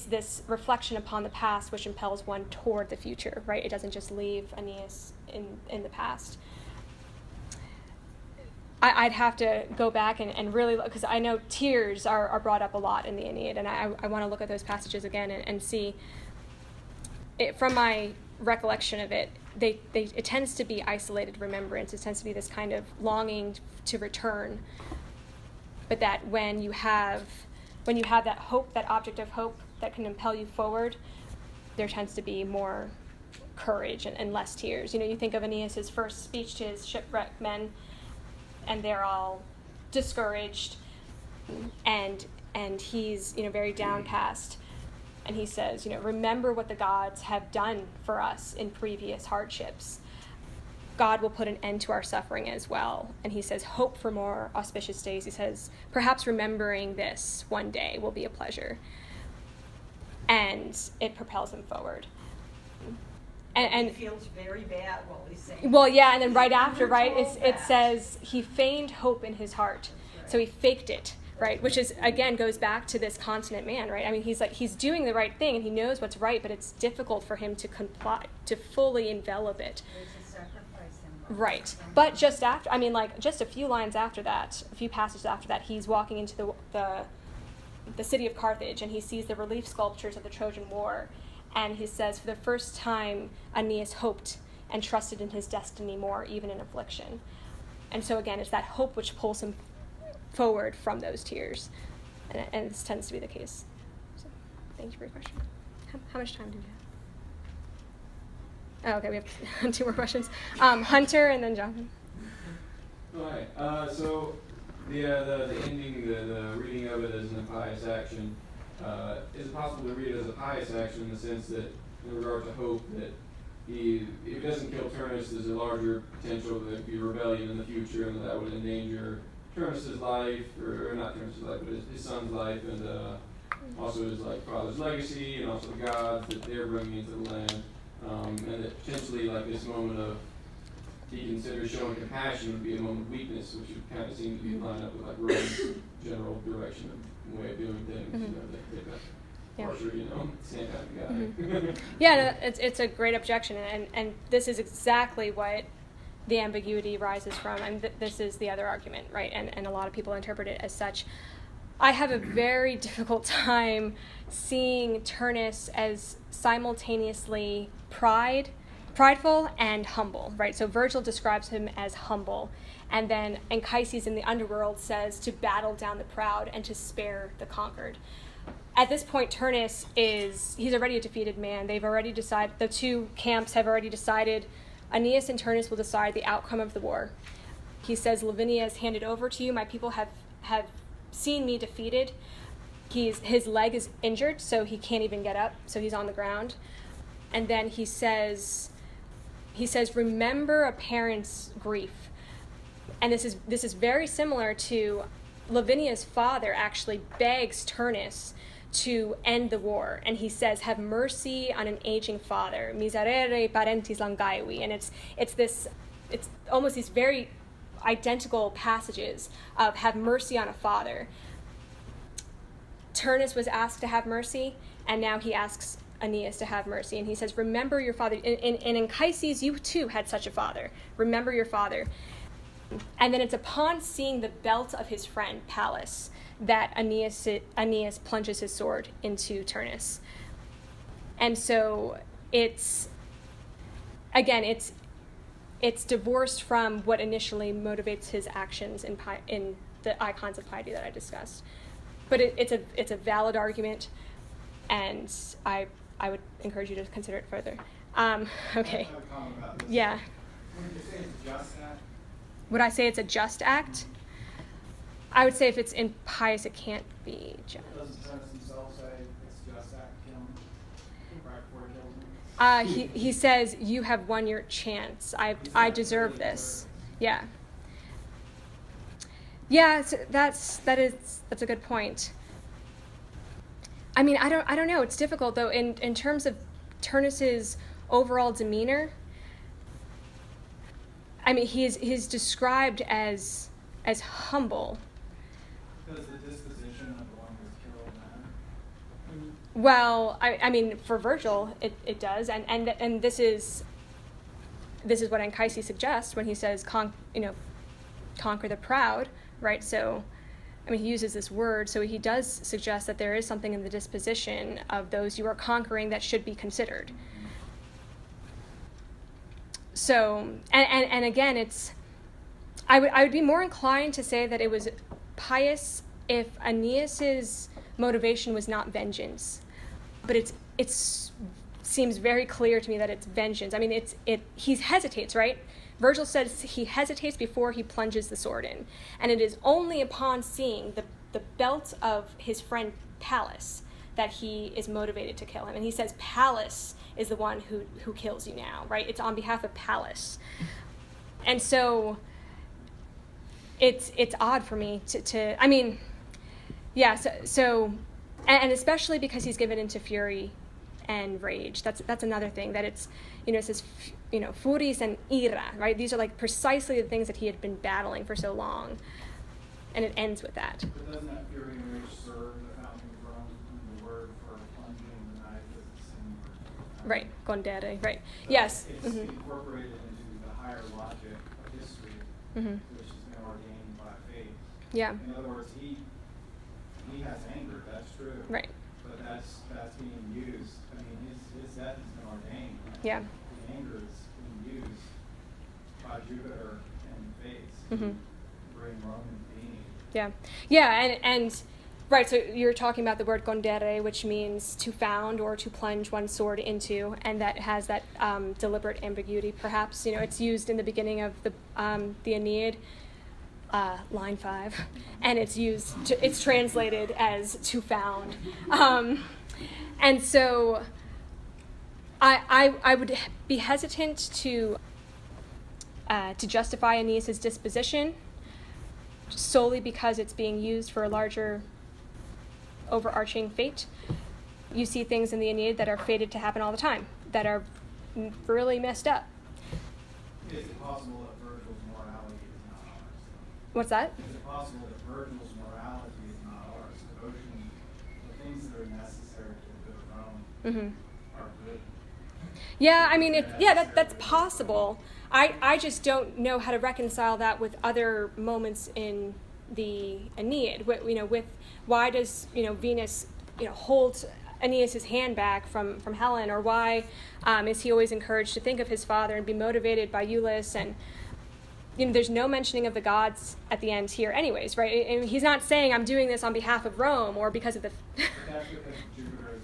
this reflection upon the past which impels one toward the future, right? It doesn't just leave Aeneas in the past. I'd have to go back and really look, because I know tears are brought up a lot in the Aeneid, and I want to look at those passages again and see. From my recollection of it, it tends to be isolated remembrance. It tends to be this kind of longing to return, but that when you have that hope, that object of hope that can impel you forward, there tends to be more courage and less tears. You think of Aeneas' first speech to his shipwrecked men, and they're all discouraged, and he's very downcast, and he says, remember what the gods have done for us in previous hardships. God will put an end to our suffering as well. And he says, hope for more auspicious days. He says, perhaps remembering this one day will be a pleasure. And it propels him forward. And he feels very bad while he's saying. Well, yeah, and then right after, right, it says he feigned hope in his heart, so he faked it, right? Which is again goes back to this continent man, right? I mean, he's doing the right thing and he knows what's right, but it's difficult for him to comply, to fully envelop it. There's a sacrifice involved. Right, but just after, just a few lines after that, a few passages after that, he's walking into the city of Carthage and he sees the relief sculptures of the Trojan War. And he says, for the first time, Aeneas hoped and trusted in his destiny more, even in affliction. And so again, it's that hope which pulls him forward from those tears. And this tends to be the case. So, thank you for your question. How much time do we have? Oh, okay, we have 2 more questions. Hunter and then Jonathan. All right. So the ending, the reading of it as an impious action. Is it possible to read it as a pious action in the sense that, in regard to hope, that if he doesn't kill Turnus, there's a larger potential that there'd be rebellion in the future, and that would endanger Turnus's life, or not Turnus's life, but his son's life, and also his father's legacy, and also the gods that they're bringing into the land, and that potentially this moment of he considers showing compassion would be a moment of weakness, which would kind of seem to be lined up with Rome's general direction and way of doing things. Mm-hmm. Harsher, same kind of guy. Mm-hmm. Yeah, no, it's a great objection, and this is exactly what the ambiguity rises from, and this is the other argument, right? And a lot of people interpret it as such. I have a very difficult time seeing Turnus as simultaneously prideful and humble, right? So Virgil describes him as humble, and then Anchises in the underworld says to battle down the proud and to spare the conquered. At this point, Turnus he's already a defeated man. They've already decided, the 2 camps have already decided, Aeneas and Turnus will decide the outcome of the war. He says, Lavinia is handed over to you. My people have seen me defeated. His leg is injured, so he can't even get up, so he's on the ground. And then he says, remember a parent's grief. And this is very similar to Lavinia's father actually begs Turnus to end the war, and he says, have mercy on an aging father, miserere parentis longaevi. And it's almost these very identical passages of have mercy on a father. Turnus was asked to have mercy, and now he asks Aeneas to have mercy, and he says, remember your father. In Anchises, you too had such a father. Remember your father. And then it's upon seeing the belt of his friend Pallas that Aeneas plunges his sword into Turnus. And so it's divorced from what initially motivates his actions in the icons of piety that I discussed. But it's a valid argument, and I would encourage you to consider it further. Okay. I have a comment about this. Yeah. Would you say it's a just act? Would I say it's a just act? I would say if it's impious, it can't be just. Doesn't Turnus himself say it's a just act to kill him right before he kills him? He says, you have won your chance. I deserve this. Yeah. Yeah, that's a good point. I mean, I don't know. It's difficult though. In terms of Turnus's overall demeanor, I mean, he's described as humble. Does the disposition of the one who's killed matter? Well, I mean, for Virgil, it does, and this is what Anchises suggests when he says, conquer the proud, right? So, I mean, he uses this word, so he does suggest that there is something in the disposition of those you are conquering that should be considered. So, and again, I would be more inclined to say that it was pious if Aeneas's motivation was not vengeance, but it seems very clear to me that it's vengeance. I mean, he hesitates, right? Virgil says he hesitates before he plunges the sword in, and it is only upon seeing the belt of his friend Pallas that he is motivated to kill him. And he says Pallas is the one who kills you now, right? It's on behalf of Pallas. And so it's odd for me to I mean, yeah, so and especially because he's given into fury and rage. That's another thing, that it's, it says, furis and ira, right? These are like precisely the things that he had been battling for so long. And it ends with that. But doesn't that fury and rage serve the founding of Rome? The word for plunging the knife is the same word. Right, condere, right. So Yes. It's incorporated into the higher logic of history, which has been ordained by faith. Yeah. In other words, he has anger, that's true. Right. But that's being used. I mean, his death has been ordained. Yeah. The anger is being used by Jupiter and fates to bring Rome into being. Yeah. Yeah, and right, so you're talking about the word condere, which means to found or to plunge one's sword into, and that has that deliberate ambiguity, perhaps. It's used in the beginning of the Aeneid, line 5, and it's translated as to found. And so I would be hesitant to justify Aeneas's disposition solely because it's being used for a larger overarching fate. You see things in the Aeneid that are fated to happen all the time, that are really messed up. Is it possible that Virgil's morality is not ours? What's that? Is it possible that Virgil's morality is not ours? Devotion, the things that are necessary to the good of Rome are good. Yeah, I mean, that's possible. I just don't know how to reconcile that with other moments in the Aeneid. With why does Venus hold Aeneas's hand back from Helen, or why is he always encouraged to think of his father and be motivated by Iulus? And there's no mentioning of the gods at the end here, anyways, right? And he's not saying I'm doing this on behalf of Rome or because of the. But that's because Jupiter has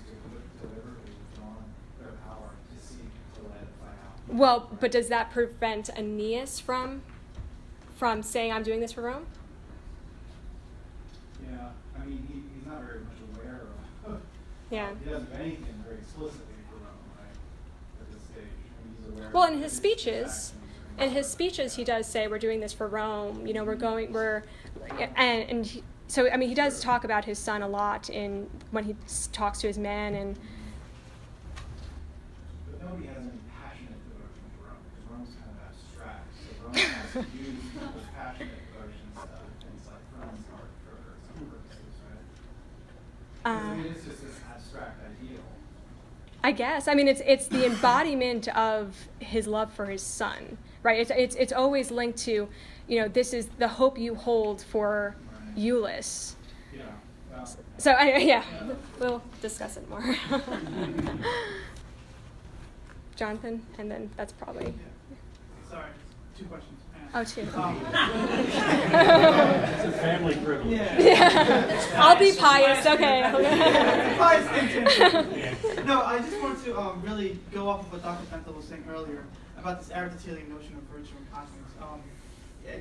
deliberately withdrawn their power to seek to let it play out. Well, but does that prevent Aeneas from saying I'm doing this for Rome? Yeah, I mean, he's not very much aware of. Yeah. He doesn't do anything very explicitly for Rome, right? At this stage, I mean, he's aware. Well, of in his speeches, he does say we're doing this for Rome. So I mean, he does talk about his son a lot when he talks to his men and. But nobody has any passionate devotion to Rome, because Rome's kind of abstract. So Rome has to use those passionate devotions to other things like Rome's art for some purposes, right? I mean, it's just this abstract ideal. I guess. I mean, it's the embodiment of his love for his son, right? It's always linked to, this is the hope you hold for Iulus. Yeah. Well, So we'll discuss it more. Jonathan, and then that's probably. Sorry, 2 questions. Oh, 2. It's a family privilege. Yeah. I'll be pious. Okay. Pious intent. No, I just want to really go off of what Dr. Pentel was saying earlier about this Aristotelian notion of virtue and conscience.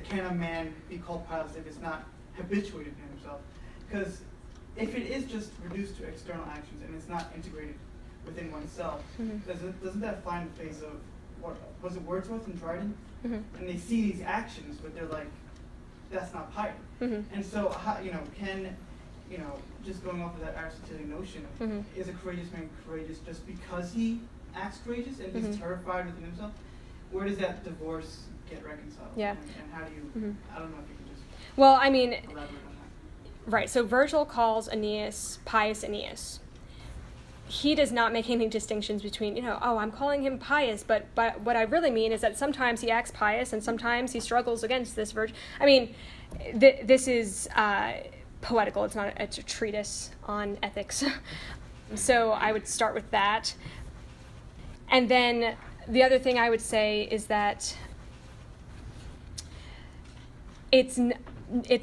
Can a man be called pious if it's not habituated in himself? Because if it is just reduced to external actions and it's not integrated within oneself, doesn't that find the face of, what was it, Wordsworth and Dryden? And they see these actions, but they're like, that's not piety. And so, can you know, just going off of that Aristotelian notion, Mhm. is a courageous man courageous just because he acts courageous and he's Mhm. terrified within himself? Where does that divorce get reconciled? Yeah. And how do you, Mhm. I don't know if you can just Well, I mean, elaborate on that. right, so Virgil calls Aeneas Pius Aeneas. He does not make any distinctions between, you know, oh, I'm calling him pious, but what I really mean is that sometimes he acts pious and sometimes he struggles against this virtue. I mean, this is poetical. It's not a treatise on ethics. So I would start with that. And then the other thing I would say is that it's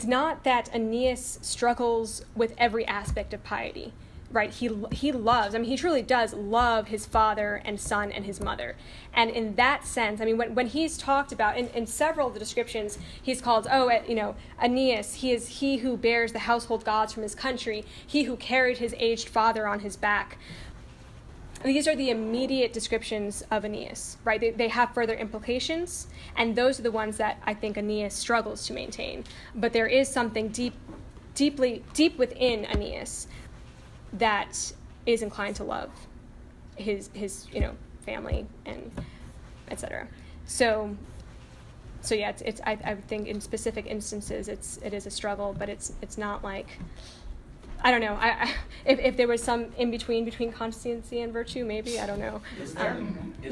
not that Aeneas struggles with every aspect of piety, right? He loves, I mean, he truly does love his father and son and his mother. And in that sense, I mean, when he's talked about, in several of the descriptions, he's called, Aeneas, he is he who bears the household gods from his country, he who carried his aged father on his back. These are the immediate descriptions of Aeneas, right? They have further implications, and those are the ones that I think Aeneas struggles to maintain. But there is something deep within Aeneas that is inclined to love his family and etc. So yeah, I think in specific instances it is a struggle, but it's not like, I don't know. If there was some in between constancy and virtue, maybe, I don't know.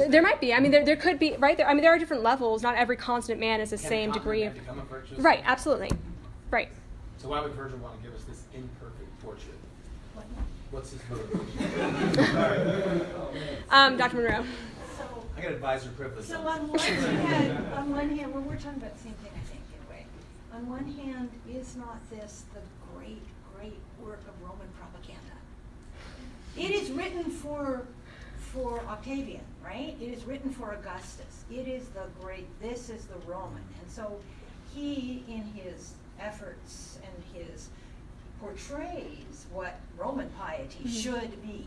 There might be. I mean, there could be, right? I mean, there are different levels. Not every constant man is the same degree of. Become a virtuous Right. man? Absolutely. Right. So why would Virgil want to give us this imperfect portrait? What's his motivation? Dr. Monroe. So, I got advisor privilege. so on one hand, well, we're talking about the same thing, I think, in a way. On one hand, is not this the great work of Roman propaganda? It is written for Octavian, right? It is written for Augustus. It is this is the Roman. And so he, in his efforts and his portrays what Roman piety should be,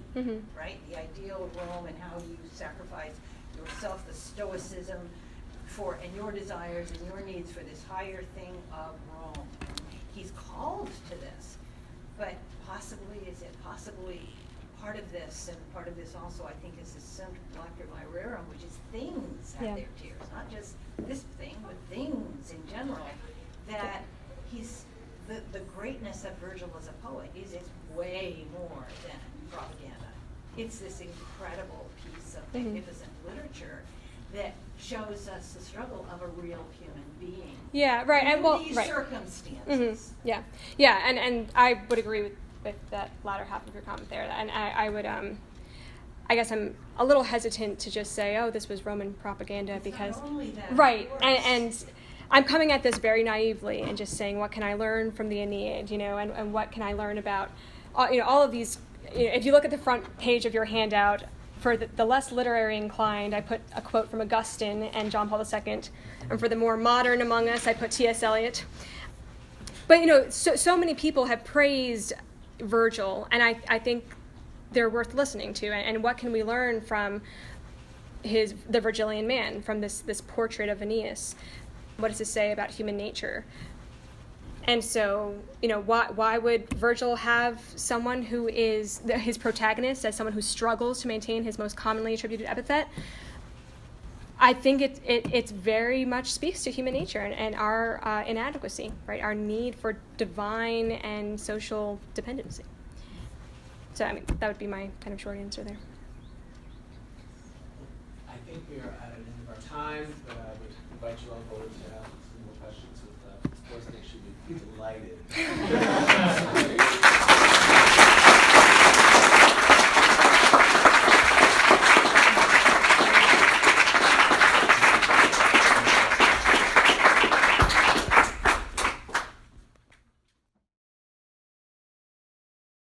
right? The ideal of Rome and how you sacrifice yourself, the stoicism and your desires and your needs for this higher thing of Rome. He's called to this, but is it possibly part of this, and part of this also I think is the Centrality Rerum, which is things have their tears, not just this thing, but things in general, that he's the greatness of Virgil as a poet is it's way more than propaganda. It's this incredible piece of magnificent literature that shows us the struggle of a real human being. Yeah, right. And well, these right. circumstances. Yeah, and I would agree with that latter half of your comment there. And I would, I guess I'm a little hesitant to just say, oh, this was Roman propaganda It's because, not only that, right, of course. and I'm coming at this very naively and just saying, what can I learn from the Aeneid, and what can I learn about, all of these. If you look at the front page of your handout, for the less literary inclined, I put a quote from Augustine and John Paul II, and for the more modern among us, I put T.S. Eliot. But so many people have praised Virgil, and I think they're worth listening to. And what can we learn from the Virgilian man, from this portrait of Aeneas? What does it say about human nature? And so, why would Virgil have someone who is his protagonist as someone who struggles to maintain his most commonly attributed epithet? I think it very much speaks to human nature and our inadequacy, right? Our need for divine and social dependency. So, that would be my kind of short answer there. I think we are at an end of our time, but I would invite you all forward to ask some more questions. Of course, they should be delighted.